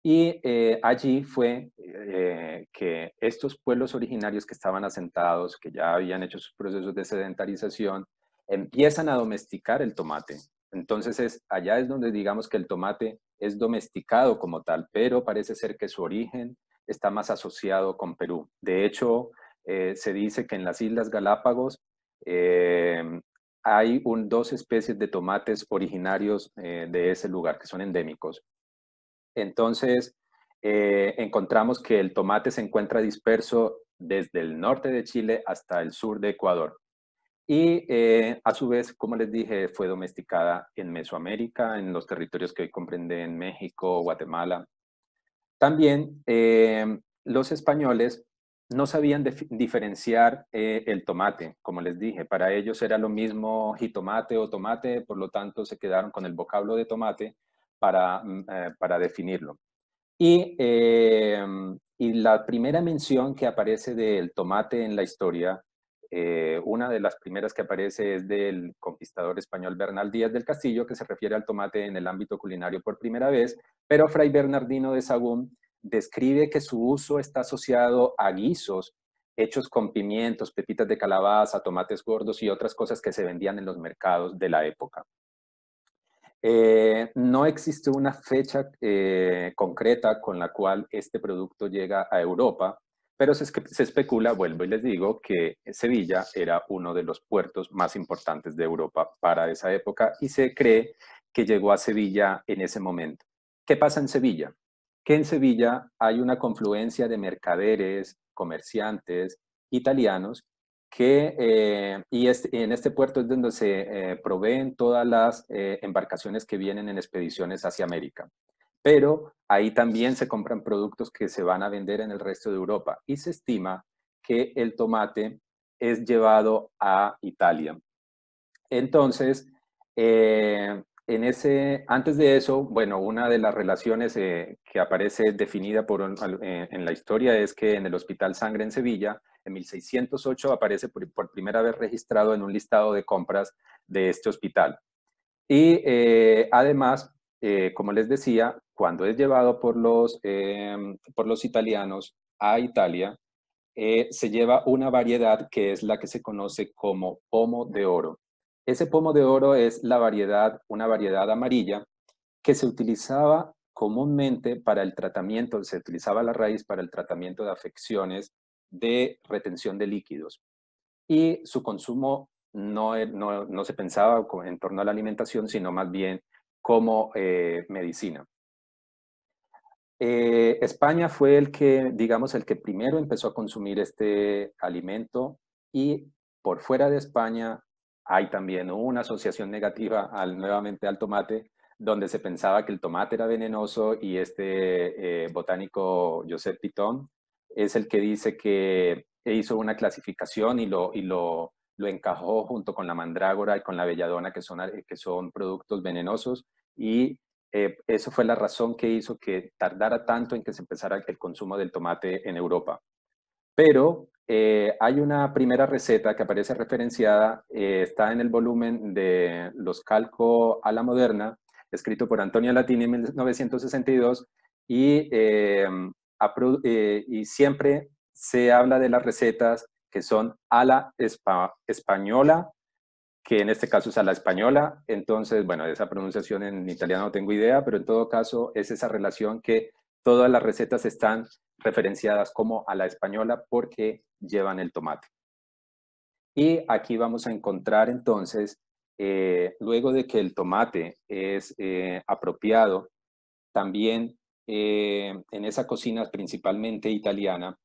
Y allí fue que estos pueblos originarios que estaban asentados, que ya habían hecho sus procesos de sedentarización, empiezan a domesticar el tomate. Entonces allá es donde digamos que el tomate es domesticado como tal, pero parece ser que su origen está más asociado con Perú. De hecho, se dice que en las Islas Galápagos hay dos especies de tomates originarios de ese lugar, que son endémicos. Entonces, encontramos que el tomate se encuentra disperso desde el norte de Chile hasta el sur de Ecuador. Y a su vez, como les dije, fue domesticada en Mesoamérica, en los territorios que hoy comprenden México, Guatemala. También los españoles no sabían diferenciar el tomate, como les dije. Para ellos era lo mismo jitomate o tomate, por lo tanto se quedaron con el vocablo de tomate para definirlo. Y la primera mención que aparece del tomate en la historia, una de las primeras que aparece es del conquistador español Bernal Díaz del Castillo, que se refiere al tomate en el ámbito culinario por primera vez, pero Fray Bernardino de Sahagún describe que su uso está asociado a guisos hechos con pimientos, pepitas de calabaza, tomates gordos y otras cosas que se vendían en los mercados de la época. No existe una fecha concreta con la cual este producto llega a Europa, pero se especula, vuelvo y les digo, que Sevilla era uno de los puertos más importantes de Europa para esa época y se cree que llegó a Sevilla en ese momento. ¿Qué pasa en Sevilla? Que en Sevilla hay una confluencia de mercaderes, comerciantes italianos en este puerto es donde se proveen todas las embarcaciones que vienen en expediciones hacia América. Pero ahí también se compran productos que se van a vender en el resto de Europa y se estima que el tomate es llevado a Italia. Entonces, antes de eso, bueno, una de las relaciones que aparece definida en la historia es que en el Hospital Sangre en Sevilla, en 1608, aparece por primera vez registrado en un listado de compras de este hospital. Y además, como les decía, cuando es llevado por los italianos a Italia, se lleva una variedad que es la que se conoce como pomo de oro. Ese pomo de oro es una variedad amarilla que se utilizaba comúnmente para el tratamiento, se utilizaba la raíz para el tratamiento de afecciones de retención de líquidos. Y su consumo no se pensaba en torno a la alimentación, sino más bien como medicina. España fue digamos, el que primero empezó a consumir este alimento y por fuera de España hay también una asociación negativa nuevamente al tomate, donde se pensaba que el tomate era venenoso y este botánico Josep Pitón es el que dice que hizo una clasificación y lo encajó junto con la mandrágora y con la belladona, que son productos venenosos, y eso fue la razón que hizo que tardara tanto en que se empezara el consumo del tomate en Europa. Pero hay una primera receta que aparece referenciada, está en el volumen de Los Calco a la Moderna, escrito por Antonio Latini en 1962, y siempre se habla de las recetas que son a la española, que en este caso es a la española. Entonces, bueno, esa pronunciación en italiano no tengo idea, pero en todo caso es esa relación que todas las recetas están referenciadas como a la española porque llevan el tomate. Y aquí vamos a encontrar entonces, luego de que el tomate es apropiado, también en esa cocina principalmente italiana,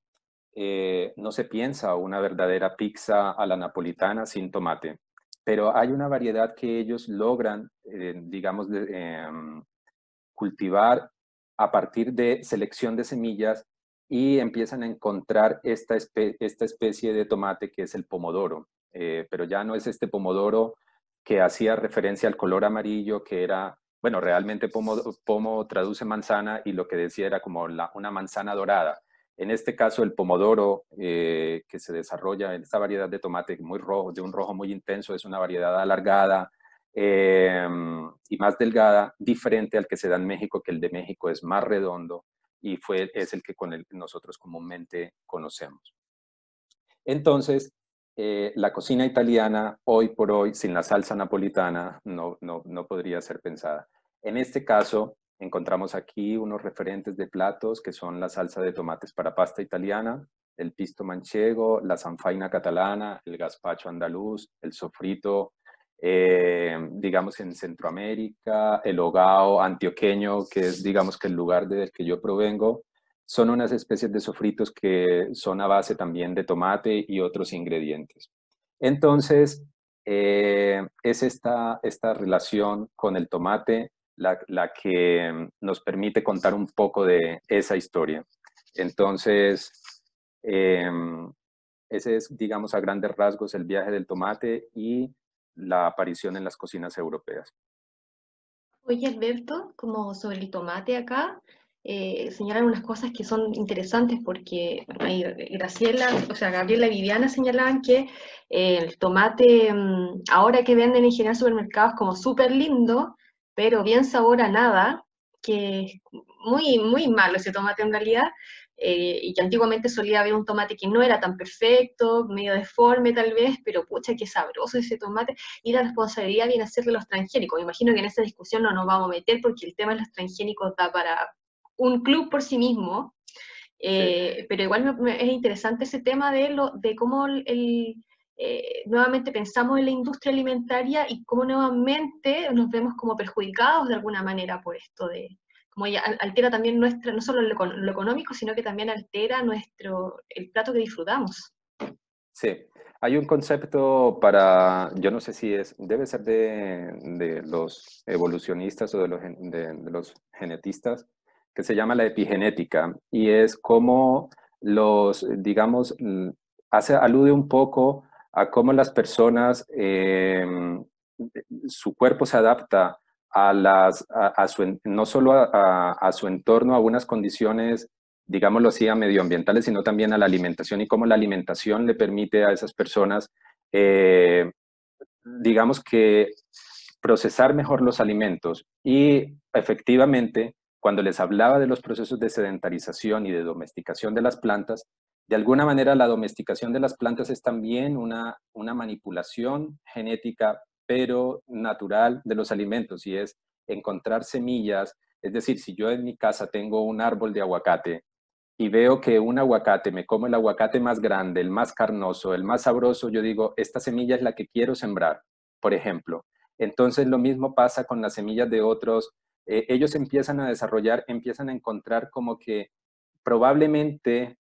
no se piensa una verdadera pizza a la napolitana sin tomate, pero hay una variedad que ellos logran, digamos, cultivar a partir de selección de semillas y empiezan a encontrar esta especie de tomate que es el pomodoro. Pero ya no es este pomodoro que hacía referencia al color amarillo, que era, bueno, realmente pomo traduce manzana y lo que decía era como una manzana dorada. En este caso, el pomodoro que se desarrolla en esta variedad de tomate muy rojo, de un rojo muy intenso, es una variedad alargada, y más delgada, diferente al que se da en México, que el de México es más redondo y es el que nosotros comúnmente conocemos. Entonces, la cocina italiana, hoy por hoy, sin la salsa napolitana, no podría ser pensada. En este caso, encontramos aquí unos referentes de platos que son la salsa de tomates para pasta italiana, el pisto manchego, la sanfaina catalana, el gazpacho andaluz, el sofrito, digamos en Centroamérica, el hogao antioqueño, que es digamos que el lugar del que yo provengo. Son unas especies de sofritos que son a base también de tomate y otros ingredientes. Entonces, es esta relación con el tomate la que nos permite contar un poco de esa historia. Entonces, ese es, digamos, a grandes rasgos el viaje del tomate y la aparición en las cocinas europeas. Oye, Alberto, como sobre el tomate acá, señalan unas cosas que son interesantes porque bueno, ahí Graciela, o sea, Gabriela y Viviana señalaban que el tomate, ahora que venden en general en supermercados como súper lindo, pero bien sabor a nada, que es muy, muy malo ese tomate en realidad, y que antiguamente solía haber un tomate que no era tan perfecto, medio deforme tal vez, pero pucha, qué sabroso ese tomate, y la responsabilidad viene a ser de los transgénicos. Me imagino que en esa discusión no nos vamos a meter porque el tema de los transgénicos da para un club por sí mismo, Sí. pero igual es interesante ese tema de cómo nuevamente pensamos en la industria alimentaria y cómo nuevamente nos vemos como perjudicados de alguna manera por esto de como ya altera también nuestra, no solo lo económico, sino que también altera el plato que disfrutamos. Sí, hay un concepto para, yo no sé si debe ser de los evolucionistas o de los genetistas, que se llama la epigenética, y es como digamos, alude un poco a cómo las personas, su cuerpo se adapta no solo a su entorno, a unas condiciones, digámoslo así, a medioambientales, sino también a la alimentación y cómo la alimentación le permite a esas personas, digamos que, procesar mejor los alimentos. Y efectivamente, cuando les hablaba de los procesos de sedentarización y de domesticación de las plantas, de alguna manera la domesticación de las plantas es también una manipulación genética, pero natural de los alimentos, y es encontrar semillas. Es decir, si yo en mi casa tengo un árbol de aguacate, y veo que un aguacate, me como el aguacate más grande, el más carnoso, el más sabroso, yo digo, esta semilla es la que quiero sembrar, por ejemplo. Entonces lo mismo pasa con las semillas de otros. Ellos empiezan a desarrollar, empiezan a encontrar como que probablemente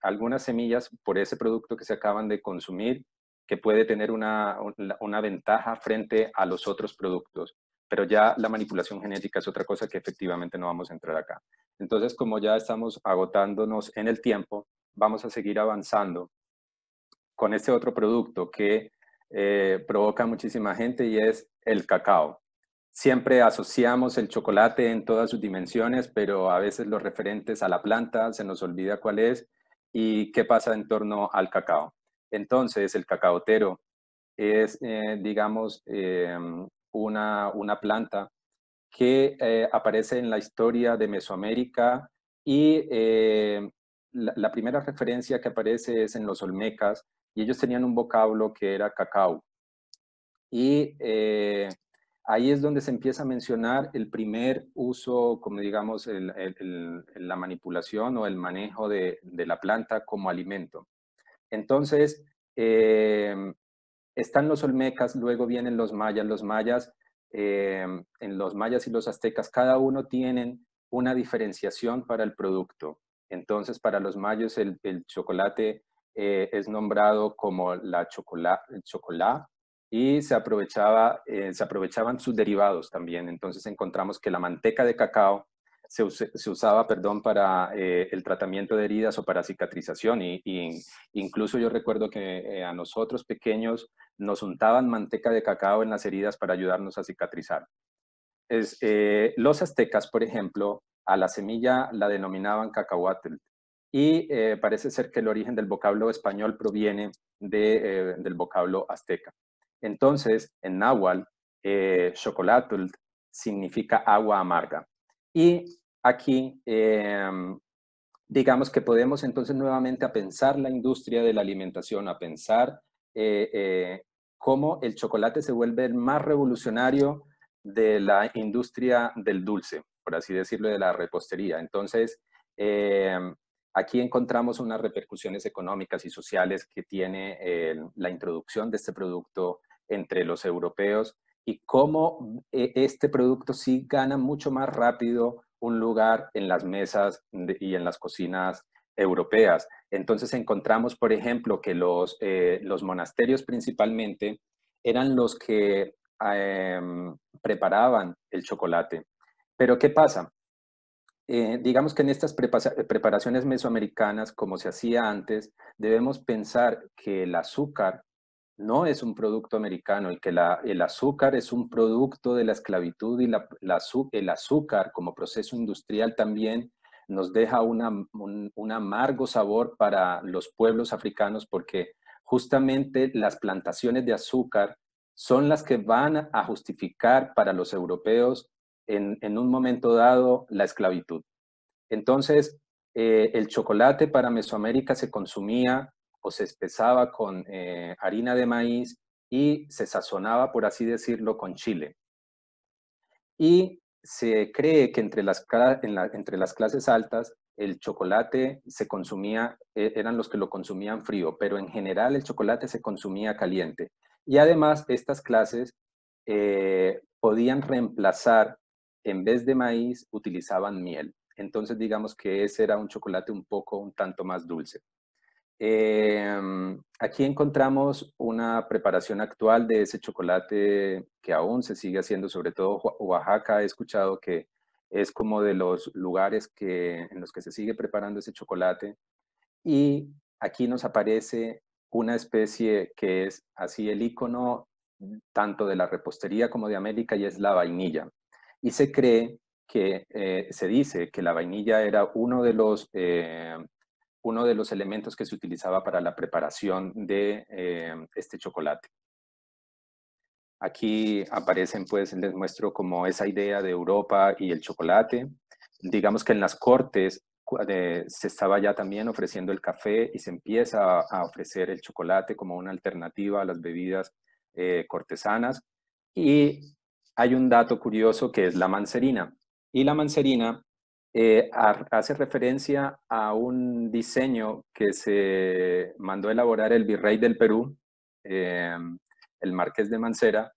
algunas semillas por ese producto que se acaban de consumir, que puede tener una ventaja frente a los otros productos. Pero ya la manipulación genética es otra cosa que efectivamente no vamos a entrar acá. Entonces, como ya estamos agotándonos en el tiempo, vamos a seguir avanzando con este otro producto que provoca muchísima gente, y es el cacao. siempre asociamos el chocolate en todas sus dimensiones, pero a veces los referentes a la planta se nos olvida cuál es y qué pasa en torno al cacao. Entonces, el cacaotero es, digamos, una planta que aparece en la historia de Mesoamérica y la primera referencia que aparece es en los olmecas y ellos tenían un vocablo que era cacao. Y ahí es donde se empieza a mencionar el primer uso, como digamos, la manipulación o el manejo de la planta como alimento. Entonces, están los olmecas, luego vienen los mayas. Los mayas, en los mayas y los aztecas, cada uno tienen una diferenciación para el producto. Entonces, para los mayos el chocolate es nombrado como el chocolá y se aprovechaban sus derivados también. Entonces encontramos que la manteca de cacao se usaba, perdón, para el tratamiento de heridas o para cicatrización y incluso yo recuerdo que a nosotros pequeños nos untaban manteca de cacao en las heridas para ayudarnos a cicatrizar. Los aztecas, por ejemplo, a la semilla la denominaban cacahuatl y parece ser que el origen del vocablo español proviene del vocablo azteca. Entonces, en náhuatl, xocolatl significa agua amarga. Y aquí, digamos que podemos entonces nuevamente a pensar la industria de la alimentación, a pensar cómo el chocolate se vuelve el más revolucionario de la industria del dulce, por así decirlo, de la repostería. Entonces, aquí encontramos unas repercusiones económicas y sociales que tiene la introducción de este producto entre los europeos y cómo este producto sí gana mucho más rápido un lugar en las mesas y en las cocinas europeas. Entonces encontramos, por ejemplo, que los monasterios principalmente eran los que preparaban el chocolate. Pero ¿qué pasa? Digamos que en estas preparaciones mesoamericanas, como se hacía antes, debemos pensar que el azúcar no es un producto americano y que el azúcar es un producto de la esclavitud y el azúcar como proceso industrial también nos deja un amargo sabor para los pueblos africanos porque justamente las plantaciones de azúcar son las que van a justificar para los europeos en un momento dado la esclavitud. Entonces, el chocolate para Mesoamérica se consumía o se espesaba con harina de maíz y se sazonaba, por así decirlo, con chile. Y se cree que entre las clases altas el chocolate se consumía, eran los que lo consumían frío, pero en general el chocolate se consumía caliente. Y además estas clases podían reemplazar, en vez de maíz, utilizaban miel. Entonces digamos que ese era un chocolate un tanto más dulce. Aquí encontramos una preparación actual de ese chocolate que aún se sigue haciendo, sobre todo Oaxaca. He escuchado que es como de los lugares en los que se sigue preparando ese chocolate. Y aquí nos aparece una especie que es así el icono tanto de la repostería como de América y es la vainilla. Y se cree que, se dice que la vainilla era uno de los elementos que se utilizaba para la preparación de este chocolate. Aquí aparecen, pues, les muestro como esa idea de Europa y el chocolate. Digamos que en las cortes se estaba ya también ofreciendo el café y se empieza a ofrecer el chocolate como una alternativa a las bebidas cortesanas. Y hay un dato curioso que es la mancerina. Y la mancerina hace referencia a un diseño que se mandó a elaborar el virrey del Perú, el Marqués de Mancera,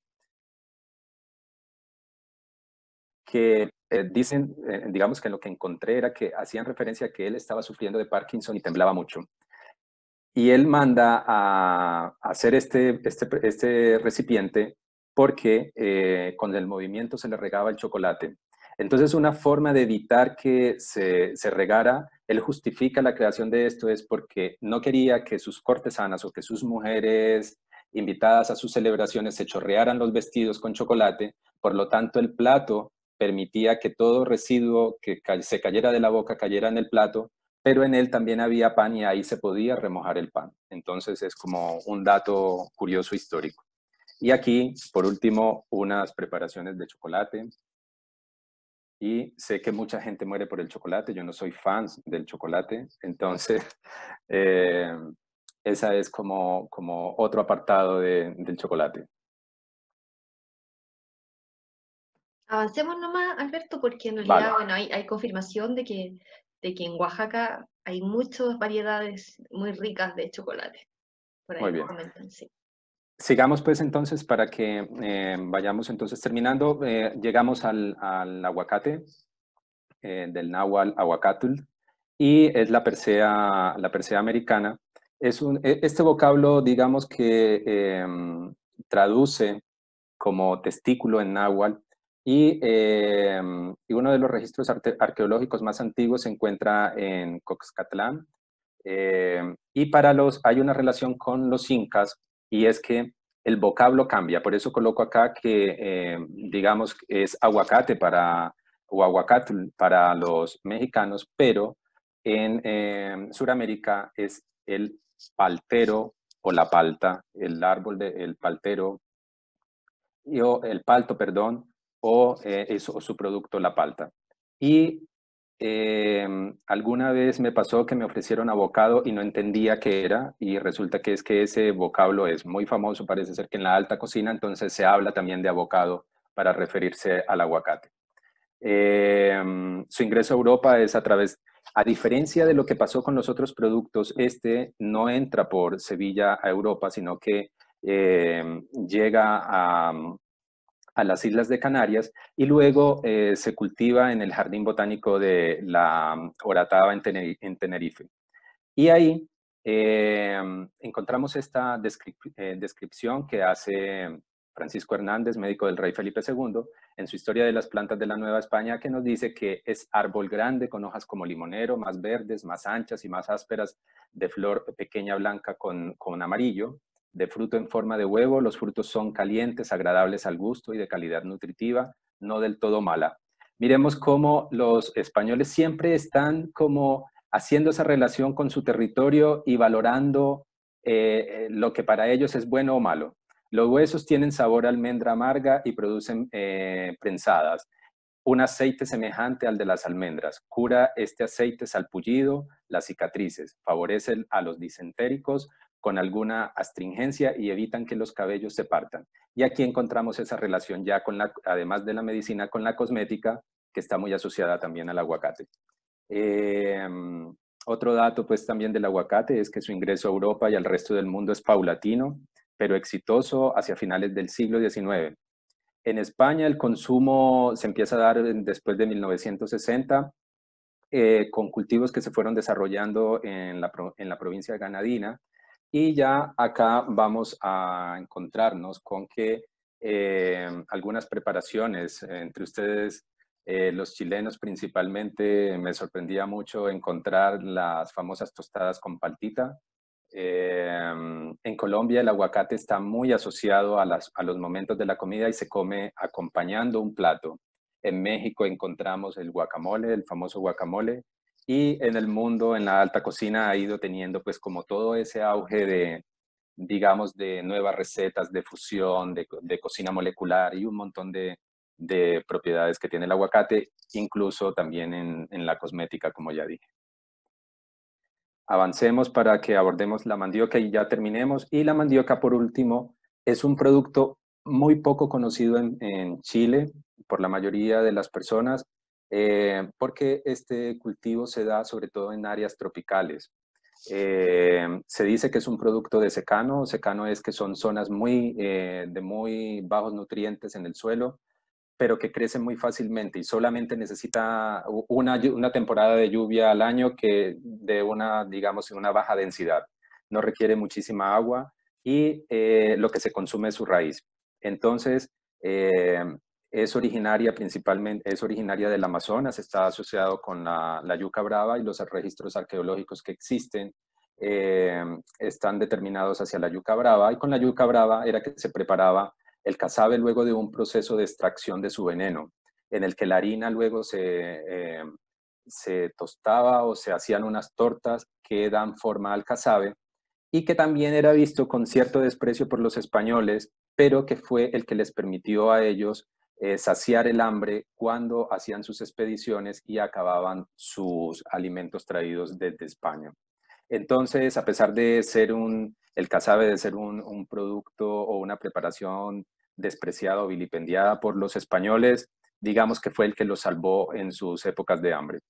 que dicen, digamos que lo que encontré era que hacían referencia a que él estaba sufriendo de Parkinson y temblaba mucho. Y él manda a hacer este recipiente porque con el movimiento se le regaba el chocolate. Entonces, una forma de evitar que se regara, él justifica la creación de esto es porque no quería que sus cortesanas o que sus mujeres invitadas a sus celebraciones se chorrearan los vestidos con chocolate, por lo tanto el plato permitía que todo residuo que se cayera de la boca cayera en el plato, pero en él también había pan y ahí se podía remojar el pan. Entonces es como un dato curioso histórico. Y aquí, por último, unas preparaciones de chocolate. Y sé que mucha gente muere por el chocolate, yo no soy fan del chocolate, entonces eh, esa es como otro apartado del chocolate. Avancemos nomás, Alberto, porque en Vale, realidad, bueno, hay confirmación de que en Oaxaca hay muchas variedades muy ricas de chocolate. Por muy ahí bien. comentan, sí. Sigamos pues entonces para que vayamos entonces terminando. Llegamos al aguacate, del náhuatl aguacatl, y es la persea americana. Este vocablo, digamos que traduce como testículo en náhuatl, y uno de los registros arqueológicos más antiguos se encuentra en Coxcatlán. Y hay una relación con los incas, y es que el vocablo cambia. Por eso coloco acá que, digamos, es aguacate o aguacatl para los mexicanos, pero en Sudamérica es el paltero o la palta, el árbol del paltero, o el palto, perdón, o su producto, la palta. Y alguna vez me pasó que me ofrecieron abocado y no entendía qué era, y resulta que es que ese vocablo es muy famoso, parece ser que en la alta cocina, entonces se habla también de abocado para referirse al aguacate. Su ingreso a Europa es a diferencia de lo que pasó con los otros productos, este no entra por Sevilla a Europa, sino que llega a las Islas de Canarias, y luego se cultiva en el Jardín Botánico de la Oratava en Tenerife. Y ahí encontramos esta descripción que hace Francisco Hernández, médico del rey Felipe II, en su Historia de las plantas de la Nueva España, que nos dice que es árbol grande con hojas como limonero, más verdes, más anchas y más ásperas, de flor pequeña blanca con amarillo, de fruto en forma de huevo. Los frutos son calientes, agradables al gusto y de calidad nutritiva, no del todo mala. Miremos cómo los españoles siempre están como haciendo esa relación con su territorio y valorando lo que para ellos es bueno o malo. Los huesos tienen sabor a almendra amarga y producen prensadas. Un aceite semejante al de las almendras. Cura este aceite salpullido las cicatrices, favorece a los disentéricos con alguna astringencia y evitan que los cabellos se partan. Y aquí encontramos esa relación ya además de la medicina, con la cosmética, que está muy asociada también al aguacate. Eh, Otro dato pues también del aguacate es que su ingreso a Europa y al resto del mundo es paulatino, pero exitoso hacia finales del siglo XIX. En España el consumo se empieza a dar después de 1960, con cultivos que se fueron desarrollando en la provincia granadina, y ya acá vamos a encontrarnos con que algunas preparaciones, entre ustedes los chilenos principalmente, me sorprendía mucho encontrar las famosas tostadas con paltita. En Colombia el aguacate está muy asociado a los momentos de la comida y se come acompañando un plato. En México encontramos el guacamole, el famoso guacamole, y en el mundo, en la alta cocina, ha ido teniendo pues como todo ese auge de, digamos, de nuevas recetas, de fusión, de cocina molecular y un montón de propiedades que tiene el aguacate, incluso también en la cosmética, como ya dije. Avancemos para que abordemos la mandioca y ya terminemos. Y la mandioca, por último, es un producto muy poco conocido en Chile por la mayoría de las personas, porque este cultivo se da sobre todo en áreas tropicales. Se dice que es un producto de secano. Secano es que son zonas de muy bajos nutrientes en el suelo, pero que crece muy fácilmente y solamente necesita una temporada de lluvia al año, que de digamos, una baja densidad. No requiere muchísima agua, y lo que se consume es su raíz. Entonces, es originaria del Amazonas, está asociado con la yuca brava y los registros arqueológicos que existen están determinados hacia la yuca brava, y con la yuca brava era que se preparaba el casabe luego de un proceso de extracción de su veneno, en el que la harina luego se tostaba o se hacían unas tortas que dan forma al casabe, y que también era visto con cierto desprecio por los españoles, pero que fue el que les permitió a ellos saciar el hambre cuando hacían sus expediciones y acababan sus alimentos traídos desde España. Entonces, a pesar de ser el casabe de ser un producto o una preparación despreciada o vilipendiada por los españoles, digamos que fue el que los salvó en sus épocas de hambre.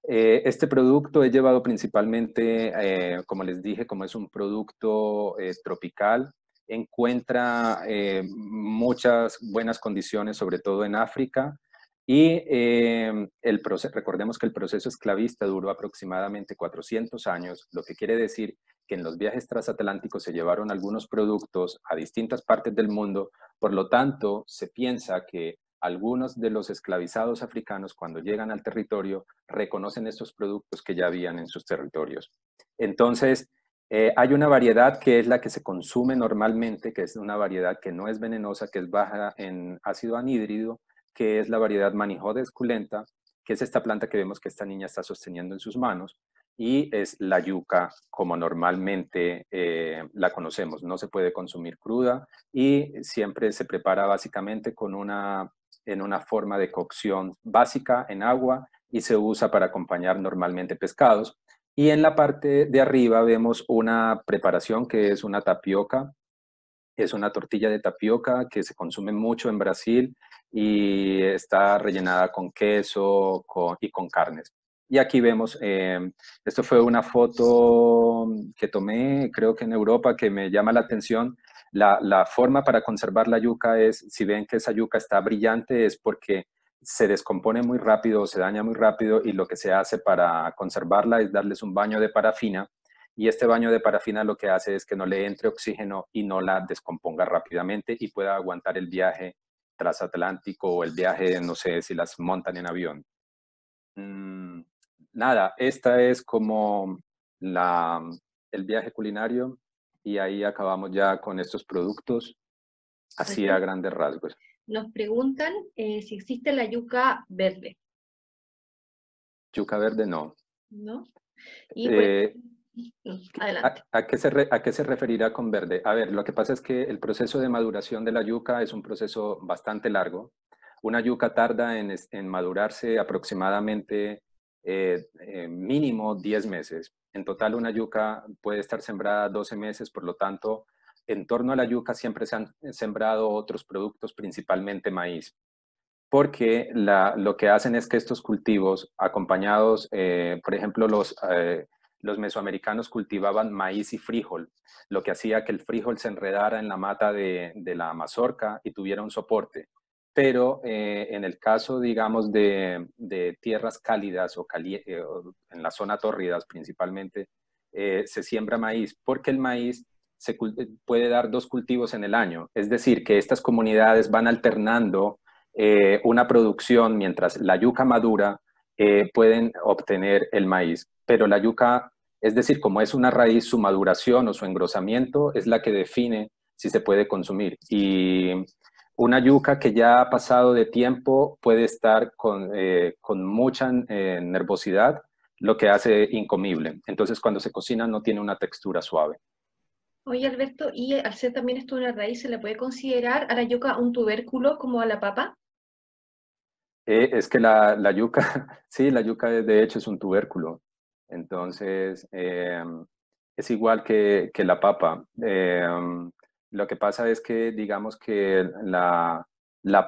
Este producto es llevado principalmente, como les dije, como es un producto tropical, encuentra muchas buenas condiciones, sobre todo en África, y recordemos que el proceso esclavista duró aproximadamente 400 años, lo que quiere decir que en los viajes transatlánticos se llevaron algunos productos a distintas partes del mundo, por lo tanto, se piensa que algunos de los esclavizados africanos, cuando llegan al territorio, reconocen estos productos que ya habían en sus territorios. Entonces, hay una variedad que es la que se consume normalmente, que es una variedad que no es venenosa, que es baja en ácido anhídrido, que es la variedad Manihot esculenta, que es esta planta que vemos que esta niña está sosteniendo en sus manos, y es la yuca como normalmente la conocemos. No se puede consumir cruda y siempre se prepara básicamente en una forma de cocción básica en agua y se usa para acompañar normalmente pescados. Y en la parte de arriba vemos una preparación que es una tapioca. Es una tortilla de tapioca que se consume mucho en Brasil y está rellenada con queso y con carnes. Y aquí vemos, esto fue una foto que tomé, creo que en Europa, que me llama la atención. La forma para conservar la yuca es, si ven que esa yuca está brillante, es porque se descompone muy rápido, se daña muy rápido, y lo que se hace para conservarla es darles un baño de parafina, y este baño de parafina lo que hace es que no le entre oxígeno y no la descomponga rápidamente y pueda aguantar el viaje transatlántico o el viaje, no sé, si las montan en avión. Nada, esta es como el viaje culinario, y ahí acabamos ya con estos productos, así a grandes rasgos. Nos preguntan si existe la yuca verde, Yuca verde no. ¿no? Y por adelante. ¿A qué se referirá con verde? A ver, lo que pasa es que el proceso de maduración de la yuca es un proceso bastante largo. Una yuca tarda en madurarse aproximadamente mínimo 10 meses. En total, una yuca puede estar sembrada 12 meses, por lo tanto, en torno a la yuca siempre se han sembrado otros productos, principalmente maíz, porque lo que hacen es que estos cultivos, acompañados, por ejemplo, los mesoamericanos cultivaban maíz y frijol, lo que hacía que el frijol se enredara en la mata de la mazorca y tuviera un soporte. Pero en el caso, digamos, de tierras cálidas o en la zona tórridas principalmente, se siembra maíz, porque el maíz puede dar dos cultivos en el año. Es decir, que estas comunidades van alternando una producción mientras la yuca madura, pueden obtener el maíz. Pero la yuca, es decir, como es una raíz, su maduración o su engrosamiento es la que define si se puede consumir. Y una yuca que ya ha pasado de tiempo puede estar con mucha nervosidad, lo que hace incomible. Entonces, cuando se cocina no tiene una textura suave. Oye, Alberto, y al ser también esto una raíz, ¿se le puede considerar a la yuca un tubérculo como a la papa? Es que la yuca, sí, la yuca de hecho es un tubérculo. Entonces, es igual que la papa. Lo que pasa es que, digamos que la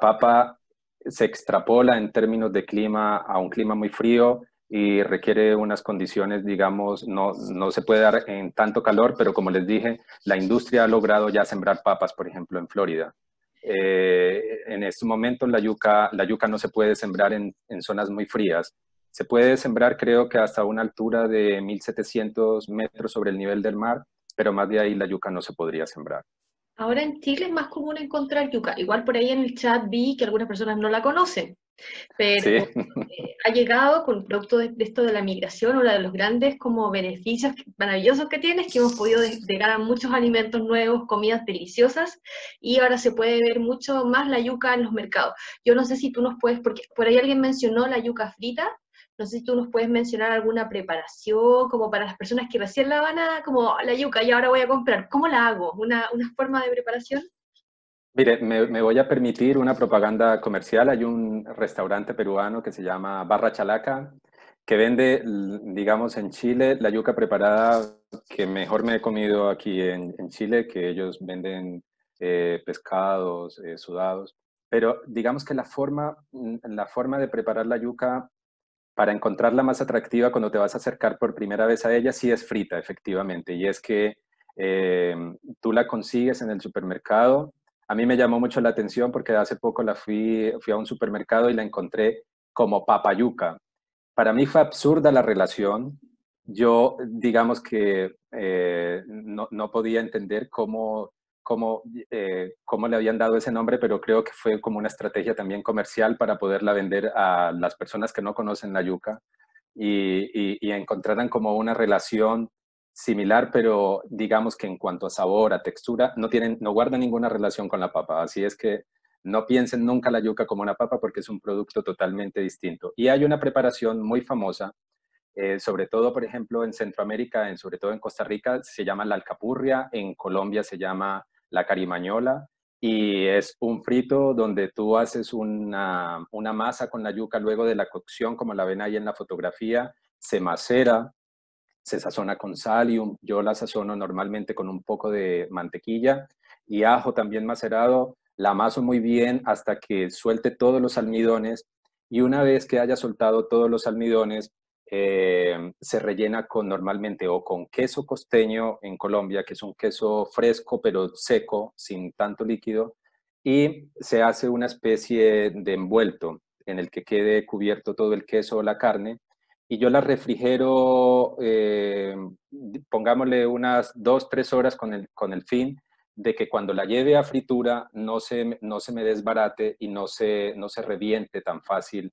papa se extrapola en términos de clima a un clima muy frío y requiere unas condiciones, digamos, no se puede dar en tanto calor, pero como les dije, la industria ha logrado ya sembrar papas, por ejemplo, en Florida. En este momento la yuca no se puede sembrar en zonas muy frías. Se puede sembrar, creo que hasta una altura de 1.700 metros sobre el nivel del mar, pero más de ahí la yuca no se podría sembrar. Ahora en Chile es más común encontrar yuca. Igual por ahí en el chat vi que algunas personas no la conocen, pero Sí, ha llegado con producto de esto de la migración, uno de los grandes como beneficios maravillosos que tiene es que hemos podido llegar a muchos alimentos nuevos, comidas deliciosas, y ahora se puede ver mucho más la yuca en los mercados. Yo no sé si tú nos puedes, porque por ahí alguien mencionó la yuca frita, no sé si tú nos puedes mencionar alguna preparación como para las personas que recién la van a, como la yuca y ahora voy a comprar, ¿cómo la hago? ¿Una forma de preparación? mire, me voy a permitir una propaganda comercial. Hay un restaurante peruano que se llama Barra Chalaca, que vende, digamos, en Chile la yuca preparada que mejor me he comido aquí en Chile, que ellos venden pescados, sudados. Pero digamos que la forma de preparar la yuca para encontrarla más atractiva cuando te vas a acercar por primera vez a ella, sí es frita, efectivamente. Y es que eh, tú la consigues en el supermercado. A mí me llamó mucho la atención porque hace poco fui a un supermercado y la encontré como papayuca. Para mí fue absurda la relación. Yo, digamos que no podía entender cómo le habían dado ese nombre, pero creo que fue como una estrategia también comercial para poderla vender a las personas que no conocen la yuca y encontraran como una relación similar, pero digamos que en cuanto a sabor, a textura, no guarda ninguna relación con la papa. Así es que no piensen nunca la yuca como una papa porque es un producto totalmente distinto. Y hay una preparación muy famosa, sobre todo, por ejemplo, en Centroamérica, sobre todo en Costa Rica, se llama la alcapurria, en Colombia se llama la carimañola, y es un frito donde tú haces una masa con la yuca luego de la cocción, como la ven ahí en la fotografía, se macera, se sazona con sal yo la sazono normalmente con un poco de mantequilla y ajo también macerado. La amaso muy bien hasta que suelte todos los almidones y una vez que haya soltado todos los almidones, se rellena normalmente o con queso costeño en Colombia, que es un queso fresco pero seco, sin tanto líquido, y se hace una especie de envuelto en el que quede cubierto todo el queso o la carne y yo la refrigero, pongámosle unas 2, 3 horas con el fin de que cuando la lleve a fritura no se me desbarate y no se reviente tan fácil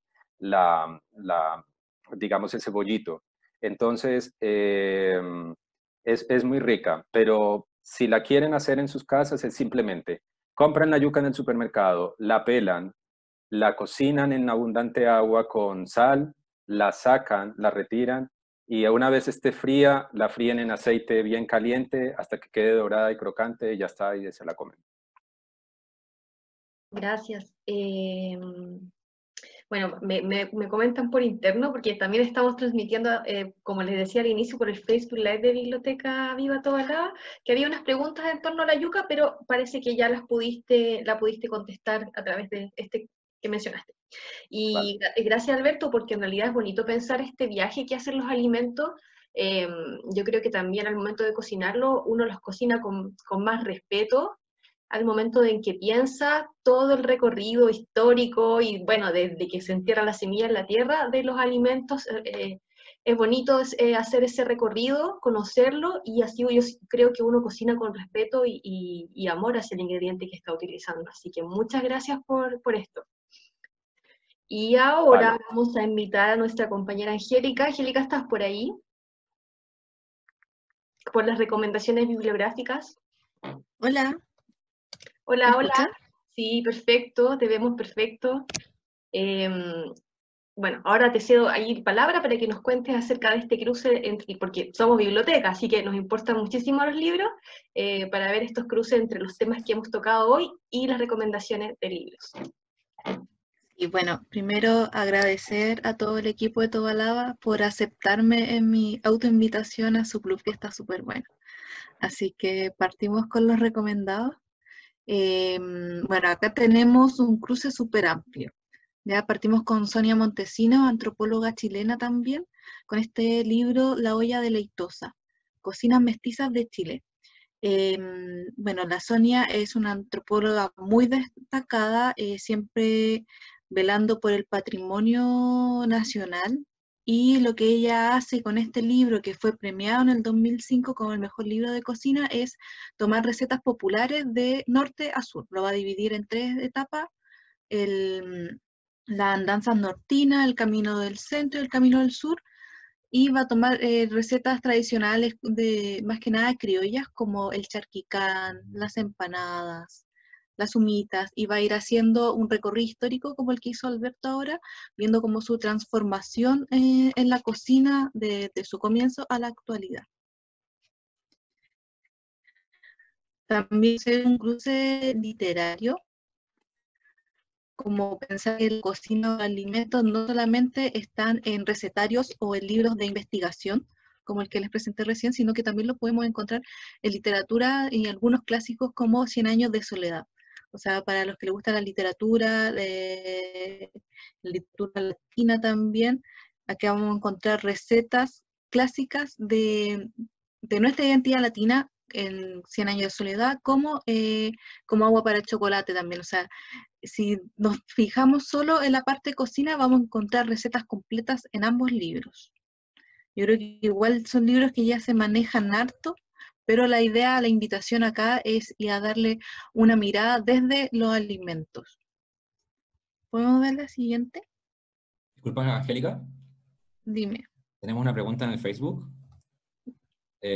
digamos, ese bollito. Entonces, es muy rica, pero si la quieren hacer en sus casas es simplemente, compran la yuca en el supermercado, la pelan, la cocinan en abundante agua con sal, la sacan, la retiran y una vez esté fría, la fríen en aceite bien caliente hasta que quede dorada y crocante y ya está, y se la comen. Gracias. Bueno, me comentan por interno, porque también estamos transmitiendo, como les decía al inicio, por el Facebook Live de Biblioteca Viva Tobalaba, que había unas preguntas en torno a la yuca, pero parece que ya la pudiste contestar a través de este que mencionaste. ¿Vale? Y gracias, Alberto, porque en realidad es bonito pensar este viaje que hacen los alimentos. Eh, yo creo que también al momento de cocinarlo, uno los cocina con más respeto al momento en que piensa todo el recorrido histórico y bueno, desde que se entierra la semilla en la tierra de los alimentos, es bonito hacer ese recorrido, conocerlo y así yo creo que uno cocina con respeto y amor hacia el ingrediente que está utilizando. Así que muchas gracias por esto. Y ahora Vale. vamos a invitar a nuestra compañera Angélica. Angélica, ¿estás por ahí? Por las recomendaciones bibliográficas. Hola, ¿me Hola, hola. escuchan? Sí, perfecto, te vemos perfecto. Em, bueno, ahora te cedo ahí palabra para que nos cuentes acerca de este cruce, porque somos biblioteca, así que nos importan muchísimo los libros, para ver estos cruces entre los temas que hemos tocado hoy y las recomendaciones de libros. Y bueno, primero agradecer a todo el equipo de Tobalaba por aceptarme en mi autoinvitación a su club, que está súper bueno. Así que partimos con los recomendados. Bueno, acá tenemos un cruce súper amplio. Ya partimos con Sonia Montesino, antropóloga chilena también, con este libro La olla deleitosa, Cocinas mestizas de Chile. Bueno, la Sonia es una antropóloga muy destacada, siempre velando por el patrimonio nacional y lo que ella hace con este libro, que fue premiado en el 2005 como el mejor libro de cocina, es tomar recetas populares de norte a sur. Lo va a dividir en 3 etapas: la andanza nortina, el camino del centro y el camino del sur, y va a tomar recetas tradicionales de, más que nada, criollas, como el charquicán, las empanadas, las humitas, y va a ir haciendo un recorrido histórico como el que hizo Alberto ahora, viendo como su transformación en la cocina de su comienzo a la actualidad. También es un cruce literario, como pensar que la cocina de alimentos no solamente están en recetarios o en libros de investigación, como el que les presenté recién, sino que también lo podemos encontrar en literatura y algunos clásicos como Cien años de soledad. O sea, para los que les gusta la literatura latina también, aquí vamos a encontrar recetas clásicas de nuestra identidad latina en Cien años de soledad, como agua para el chocolate también. O sea, si nos fijamos solo en la parte de cocina, vamos a encontrar recetas completas en ambos libros. Yo creo que igual son libros que ya se manejan harto, pero la idea, la invitación acá es ir a darle una mirada desde los alimentos. ¿Podemos ver la siguiente? Disculpa, Angélica, Dime. tenemos una pregunta en el Facebook.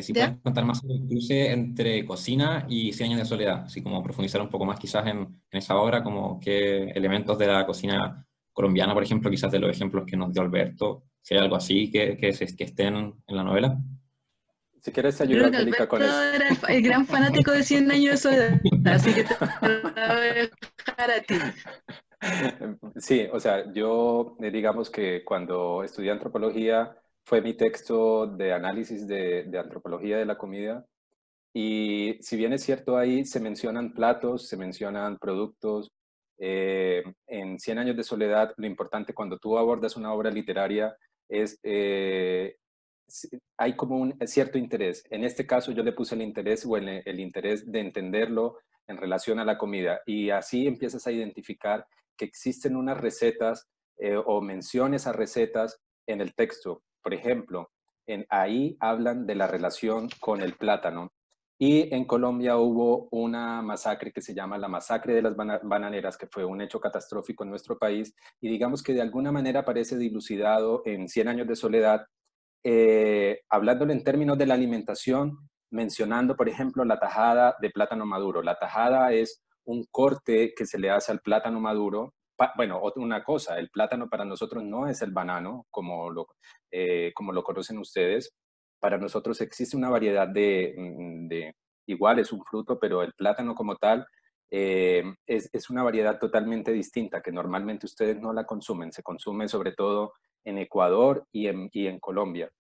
Si ¿Ya? puedes contar más sobre el cruce entre cocina y Cien años de soledad, así como profundizar un poco más quizás en esa obra, como qué elementos de la cocina colombiana, por ejemplo, quizás de los ejemplos que nos dio Alberto, si hay algo así que estén en la novela. Si quieres te Yo ayudo, creo que Angélica, con Alberto eso. era el gran fanático de Cien años de soledad, así que te lo voy a dejar a ti. Sí, o sea, yo digamos que cuando estudié antropología fue mi texto de análisis de antropología de la comida y si bien es cierto ahí se mencionan platos, se mencionan productos, en Cien años de soledad lo importante cuando tú abordas una obra literaria es, hay como un cierto interés. En este caso yo le puse el interés o el interés de entenderlo en relación a la comida y así empiezas a identificar que existen unas recetas o menciones a recetas en el texto. Por ejemplo, ahí hablan de la relación con el plátano. Y en Colombia hubo una masacre que se llama la masacre de las bananeras, que fue un hecho catastrófico en nuestro país y digamos que de alguna manera parece dilucidado en Cien años de soledad, hablándolo en términos de la alimentación, mencionando, por ejemplo, la tajada de plátano maduro. La tajada es un corte que se le hace al plátano maduro. Bueno, una cosa, el plátano para nosotros no es el banano, como lo conocen ustedes. Para nosotros existe una variedad igual es un fruto, pero el plátano como tal es una variedad totalmente distinta que normalmente ustedes no la consumen. Se consume sobre todo en Ecuador y en Colombia,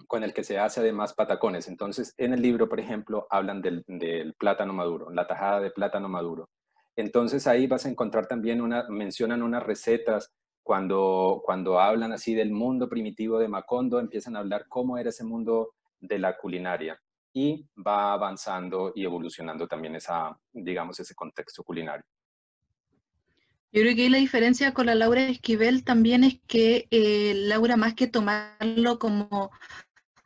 con el que se hace además patacones. Entonces, en el libro, por ejemplo, hablan del plátano maduro, la tajada de plátano maduro. Entonces, ahí vas a encontrar también mencionan unas recetas cuando hablan así del mundo primitivo de Macondo, empiezan a hablar cómo era ese mundo de la culinaria y va avanzando y evolucionando también digamos, ese contexto culinario. Yo creo que ahí la diferencia con la Laura Esquivel también es que Laura, más que tomarlo como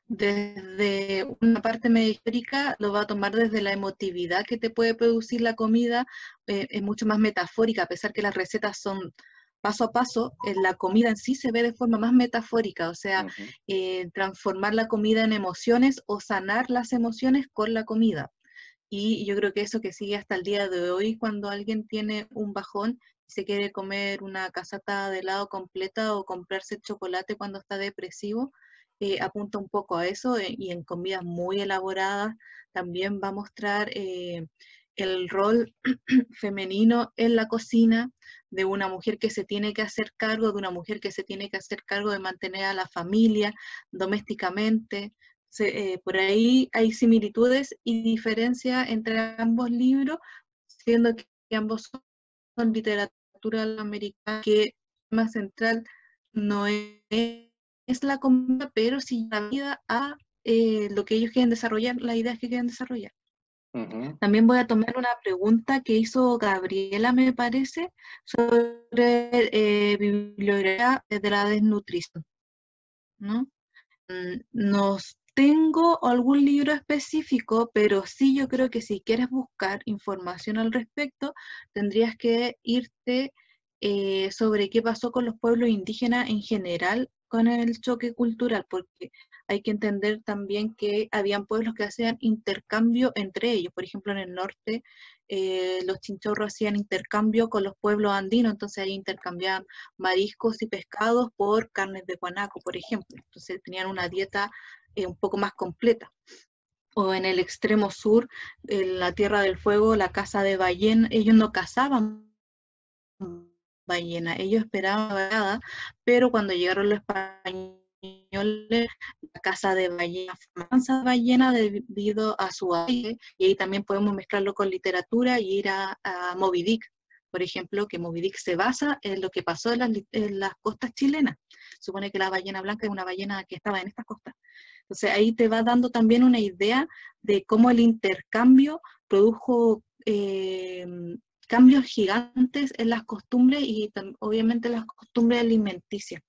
desde una parte medio histórica, lo va a tomar desde la emotividad que te puede producir la comida, es mucho más metafórica, a pesar que las recetas son paso a paso, la comida en sí se ve de forma más metafórica, o sea, transformar la comida en emociones o sanar las emociones con la comida. Y yo creo que eso que sigue hasta el día de hoy, cuando alguien tiene un bajón y se quiere comer una casata de helado completa o comprarse chocolate cuando está depresivo, apunta un poco a eso, y en comidas muy elaboradas también va a mostrar el rol femenino en la cocina, de una mujer que se tiene que hacer cargo, de una mujer que se tiene que hacer cargo de mantener a la familia domésticamente. Por ahí hay similitudes y diferencias entre ambos libros, siendo que ambos son literatura americana, que el tema central no es la comida, pero sí la vida a lo que ellos quieren desarrollar, las ideas que quieren desarrollar. También voy a tomar una pregunta que hizo Gabriela, me parece, sobre bibliografía de la desnutrición. ¿no? No tengo algún libro específico, pero sí yo creo que si quieres buscar información al respecto, tendrías que irte sobre qué pasó con los pueblos indígenas en general con el choque cultural, porque hay que entender también que habían pueblos que hacían intercambio entre ellos. Por ejemplo, en el norte, los chinchorros hacían intercambio con los pueblos andinos, entonces ahí intercambiaban mariscos y pescados por carnes de guanaco, por ejemplo. Entonces tenían una dieta un poco más completa. O en el extremo sur, en la Tierra del Fuego, la caza de ballena, ellos no cazaban ballena, ellos esperaban nada, pero cuando llegaron los españoles, la caza de ballena fue mansa de ballena debido a su aire, y ahí también podemos mezclarlo con literatura y ir a Moby Dick, por ejemplo, que Moby Dick se basa en lo que pasó en las costas chilenas. Supone que la ballena blanca es una ballena que estaba en estas costas. Entonces ahí te va dando también una idea de cómo el intercambio produjo cambios gigantes en las costumbres y obviamente las costumbres alimenticias.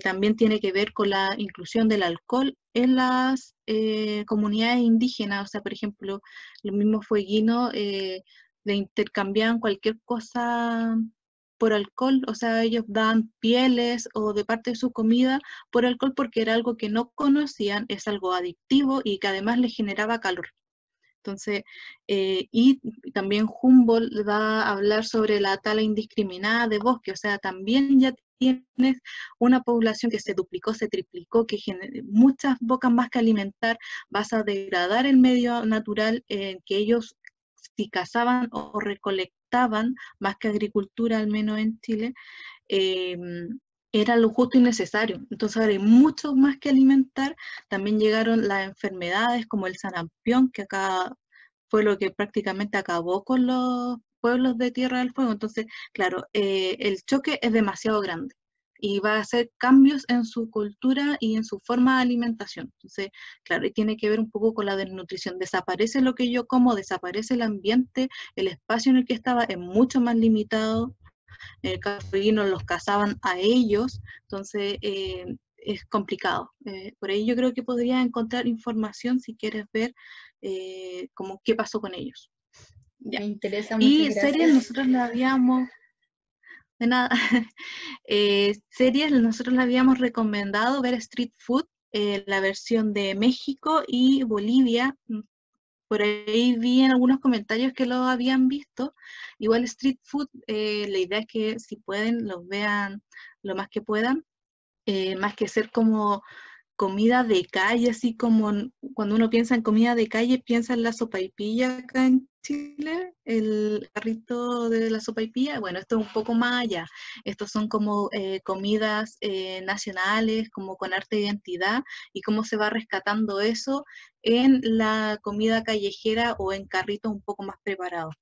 También tiene que ver con la inclusión del alcohol en las comunidades indígenas. O sea, por ejemplo, los mismos fueguinos le intercambiaban cualquier cosa por alcohol, o sea, ellos daban pieles o de parte de su comida por alcohol porque era algo que no conocían, es algo adictivo y que además les generaba calor. Entonces, y también Humboldt va a hablar sobre la tala indiscriminada de bosque, o sea, también ya tienes una población que se duplicó, se triplicó, que muchas bocas más que alimentar, vas a degradar el medio natural en que ellos si cazaban o recolectaban, más que agricultura, al menos en Chile, era lo justo y necesario. Entonces ahora hay mucho más que alimentar. También llegaron las enfermedades como el sarampión, que acá fue lo que prácticamente acabó con los pueblos de Tierra del Fuego. Entonces, claro, el choque es demasiado grande y va a hacer cambios en su cultura y en su forma de alimentación. Entonces, claro, y tiene que ver un poco con la desnutrición. Desaparece lo que yo como, desaparece el ambiente, el espacio en el que estaba es mucho más limitado. En el caso de Guino los cazaban a ellos, entonces es complicado. Por ahí yo creo que podrías encontrar información si quieres ver como qué pasó con ellos. Ya. Me interesa, Y muchas series gracias. nosotros le habíamos, de nada, series nosotros le habíamos recomendado ver Street Food, la versión de México y Bolivia. Por ahí vi en algunos comentarios que lo habían visto. Igual Street Food, la idea es que si pueden, los vean lo más que puedan, más que ser como comida de calle, así como cuando uno piensa en comida de calle, piensa en la sopaipilla acá en Chile, el carrito de la sopaipilla. Bueno, esto es un poco más allá. Estos son como comidas nacionales, como con arte de identidad, y cómo se va rescatando eso en la comida callejera o en carritos un poco más preparados.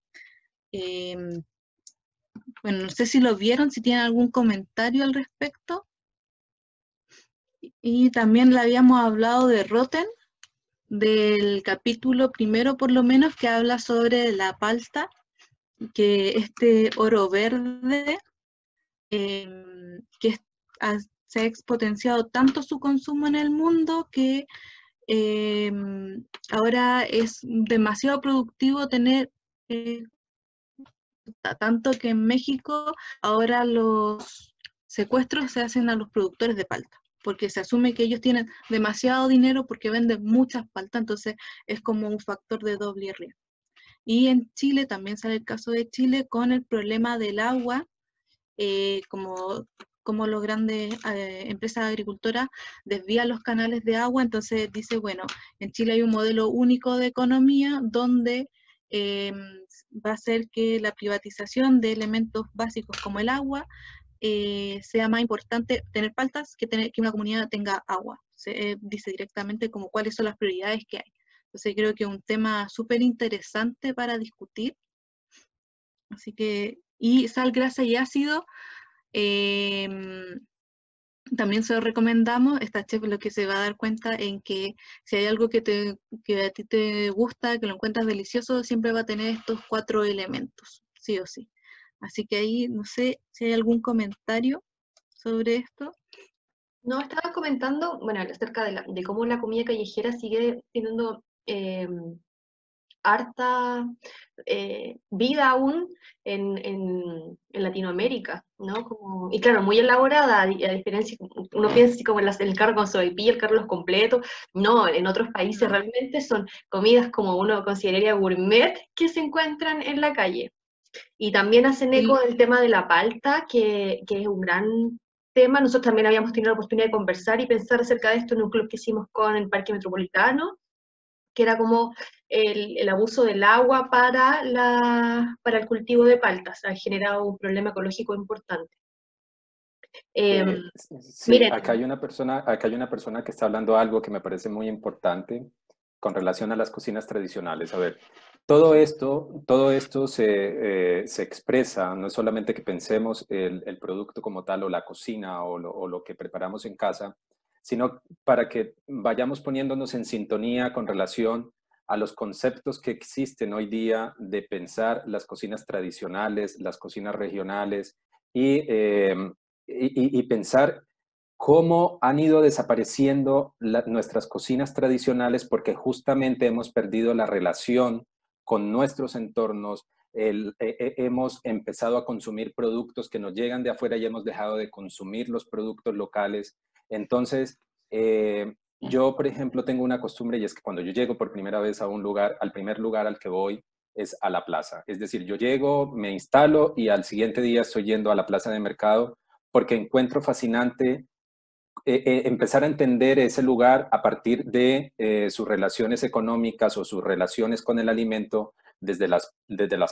Bueno, no sé si lo vieron, si tienen algún comentario al respecto. Y también le habíamos hablado de Rotten, del capítulo primero por lo menos, que habla sobre la palta, que este oro verde, que se ha exponenciado tanto su consumo en el mundo que ahora es demasiado productivo tener, tanto que en México ahora los secuestros se hacen a los productores de palta, porque se asume que ellos tienen demasiado dinero porque venden muchas paltas, entonces es como un factor de doble riesgo. Y en Chile también sale el caso de Chile con el problema del agua, como los grandes empresas agricultoras desvían los canales de agua, entonces dice, bueno, en Chile hay un modelo único de economía donde va a hacer que la privatización de elementos básicos como el agua sea más importante tener paltas que una comunidad tenga agua. Se dice directamente como cuáles son las prioridades que hay. Entonces creo que es un tema súper interesante para discutir. Así que, y sal, grasa y ácido, también se lo recomendamos. Esta chef lo que se va a dar cuenta en que si hay algo que a ti te gusta, que lo encuentras delicioso, siempre va a tener estos 4 elementos, sí o sí. Así que ahí no sé si hay algún comentario sobre esto. No, estaba comentando, bueno, acerca de cómo la comida callejera sigue teniendo harta vida aún en Latinoamérica, ¿no? Y claro, muy elaborada, a diferencia, uno piensa así como el carro con sopaipilla, el carro los completos, no, en otros países realmente son comidas como uno consideraría gourmet que se encuentran en la calle. Y también hacen eco del tema de la palta, que es un gran tema. Nosotros también habíamos tenido la oportunidad de conversar y pensar acerca de esto en un club que hicimos con el Parque Metropolitano, que era como el abuso del agua para el cultivo de paltas. Ha generado un problema ecológico importante. Sí, Miren, acá hay una persona que está hablando algo que me parece muy importante con relación a las cocinas tradicionales. A ver, todo esto se expresa, no es solamente que pensemos el producto como tal o la cocina o lo que preparamos en casa, sino para que vayamos poniéndonos en sintonía con relación a los conceptos que existen hoy día de pensar las cocinas tradicionales, las cocinas regionales y pensar cómo han ido desapareciendo nuestras cocinas tradicionales porque justamente hemos perdido la relación con nuestros entornos, hemos empezado a consumir productos que nos llegan de afuera y hemos dejado de consumir los productos locales. Entonces, yo, por ejemplo, tengo una costumbre y es que cuando yo llego por primera vez a un lugar, al primer lugar al que voy es a la plaza. Es decir, yo llego, me instalo y al siguiente día estoy yendo a la plaza de mercado porque encuentro fascinante empezar a entender ese lugar a partir de sus relaciones económicas o sus relaciones con el alimento desde las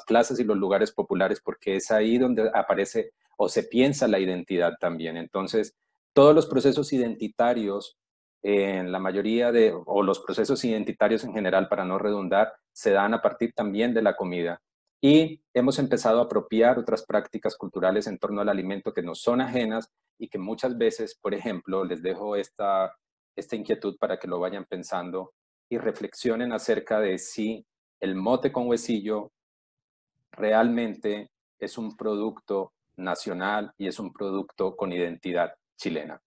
plazas y los lugares populares, porque es ahí donde aparece o se piensa la identidad también. Entonces, todos los procesos identitarios, en la mayoría o los procesos identitarios en general, para no redundar, se dan a partir también de la comida. Y hemos empezado a apropiar otras prácticas culturales en torno al alimento que nos son ajenas y que muchas veces, por ejemplo, les dejo esta inquietud para que lo vayan pensando y reflexionen acerca de si el mote con huesillo realmente es un producto nacional y es un producto con identidad chilena.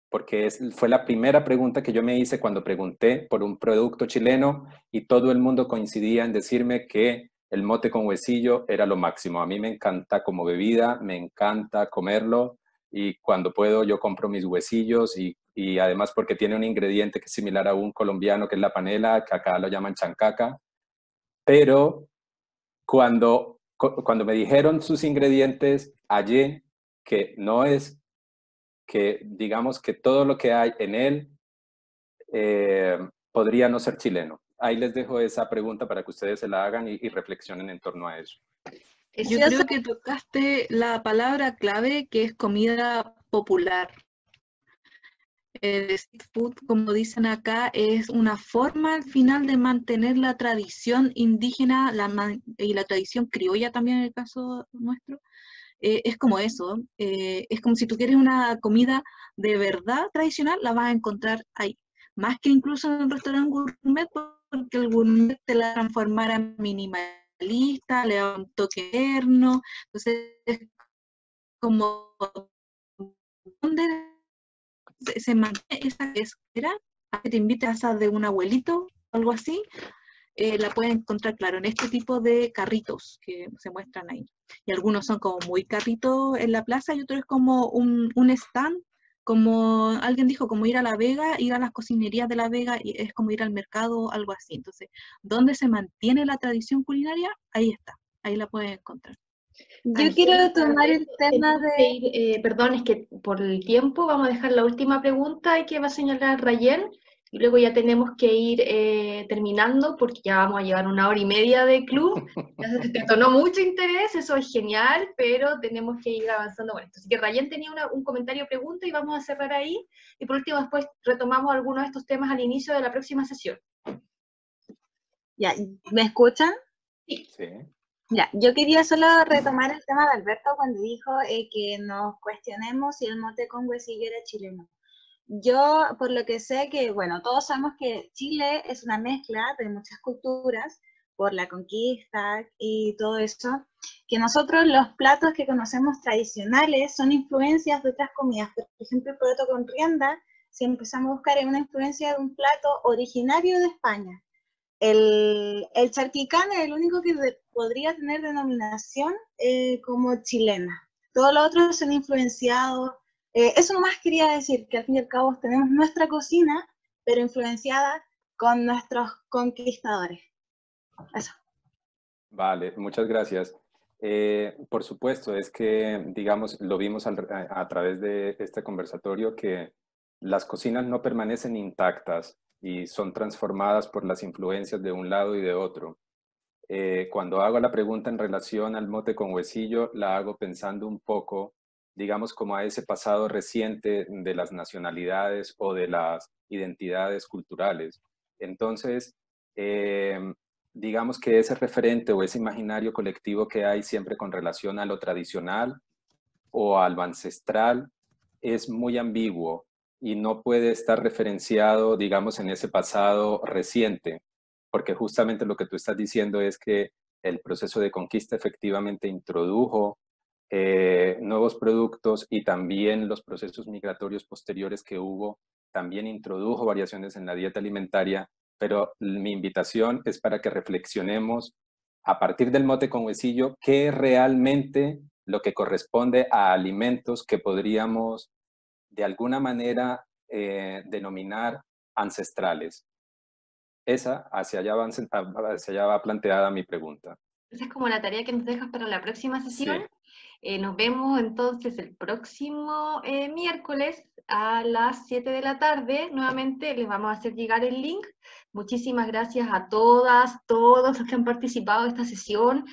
Porque fue la primera pregunta que yo me hice cuando pregunté por un producto chileno y todo el mundo coincidía en decirme que el mote con huesillo era lo máximo. A mí me encanta como bebida, me encanta comerlo y cuando puedo yo compro mis huesillos y además porque tiene un ingrediente que es similar a un colombiano que es la panela, que acá lo llaman chancaca, pero cuando me dijeron sus ingredientes, hallé que no es que digamos que todo lo que hay en él podría no ser chileno. Ahí les dejo esa pregunta para que ustedes se la hagan y reflexionen en torno a eso. Yo creo que tocaste la palabra clave, que es comida popular. El street food, como dicen acá, es una forma al final de mantener la tradición indígena y la tradición criolla también en el caso nuestro. Es como eso, es como si tú quieres una comida de verdad tradicional, la vas a encontrar ahí. Más que incluso en un restaurante gourmet, porque el gourmet te la transformará en minimalista, le da un toque eterno. Entonces, es como donde se mantiene esa espera a que te invite a casa de un abuelito o algo así, la puedes encontrar, claro, en este tipo de carritos que se muestran ahí. Y algunos son como muy carritos en la plaza y otros es como un stand, como alguien dijo, como ir a La Vega, ir a las cocinerías de La Vega, y es como ir al mercado, algo así. Entonces, ¿dónde se mantiene la tradición culinaria? Ahí está, ahí la puedes encontrar. Yo quiero tomar el tema de... perdón, es que por el tiempo vamos a dejar la última pregunta que va a señalar Rayen y luego ya tenemos que ir terminando porque ya vamos a llevar 1 hora y media de club. Ya se detonó mucho interés, eso es genial, pero tenemos que ir avanzando con esto. Así que Rayen tenía un comentario o pregunta y vamos a cerrar ahí. Y por último, después retomamos algunos de estos temas al inicio de la próxima sesión. Ya, ¿me escuchan? Sí. Sí. Ya, yo quería solo retomar el tema de Alberto cuando dijo que nos cuestionemos si el mote con huesillo era chileno. Yo, por lo que sé, que bueno, todos sabemos que Chile es una mezcla de muchas culturas por la conquista y todo eso, que nosotros los platos que conocemos tradicionales son influencias de otras comidas. Por ejemplo, el poroto con rienda, si empezamos a buscar, es una influencia de un plato originario de España. El charquicán es el único que podría tener denominación como chilena. Todos los otros son influenciados. Eso nomás quería decir, que al fin y al cabo tenemos nuestra cocina, pero influenciada con nuestros conquistadores. Eso. Vale, muchas gracias. Por supuesto, es que, digamos, lo vimos a través de este conversatorio, que las cocinas no permanecen intactas y son transformadas por las influencias de un lado y de otro. Cuando hago la pregunta en relación al mote con huesillo, la hago pensando un poco, digamos, como a ese pasado reciente de las nacionalidades o de las identidades culturales. Entonces, digamos que ese referente o ese imaginario colectivo que hay siempre con relación a lo tradicional o a lo ancestral es muy ambiguo y no puede estar referenciado, digamos, en ese pasado reciente, porque justamente lo que tú estás diciendo es que el proceso de conquista efectivamente introdujo nuevos productos, y también los procesos migratorios posteriores que hubo también introdujo variaciones en la dieta alimentaria, pero mi invitación es para que reflexionemos a partir del mote con huesillo qué es realmente lo que corresponde a alimentos que podríamos de alguna manera denominar ancestrales. Hacia allá va planteada mi pregunta. Esa es como la tarea que nos dejas para la próxima sesión. Sí. Nos vemos entonces el próximo miércoles a las 7 de la tarde. Nuevamente les vamos a hacer llegar el link. Muchísimas gracias a todas, todos los que han participado de esta sesión.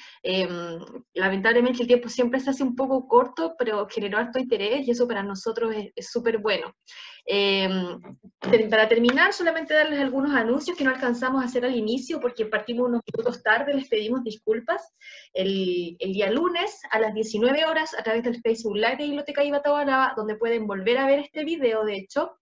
Lamentablemente el tiempo siempre se hace un poco corto, pero generó harto interés y eso para nosotros es súper bueno. Para terminar, solamente darles algunos anuncios que no alcanzamos a hacer al inicio porque partimos unos minutos tarde, les pedimos disculpas. El día lunes a las 19 horas a través del Facebook Live de Biblioteca Iba Tobalaba, donde pueden volver a ver este video, de hecho,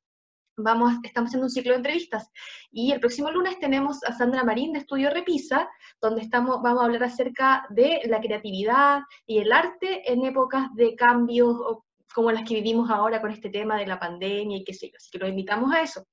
estamos haciendo un ciclo de entrevistas, y el próximo lunes tenemos a Sandra Marín de Estudio Repisa, donde vamos a hablar acerca de la creatividad y el arte en épocas de cambios como las que vivimos ahora con este tema de la pandemia y qué sé yo, así que los invitamos a eso.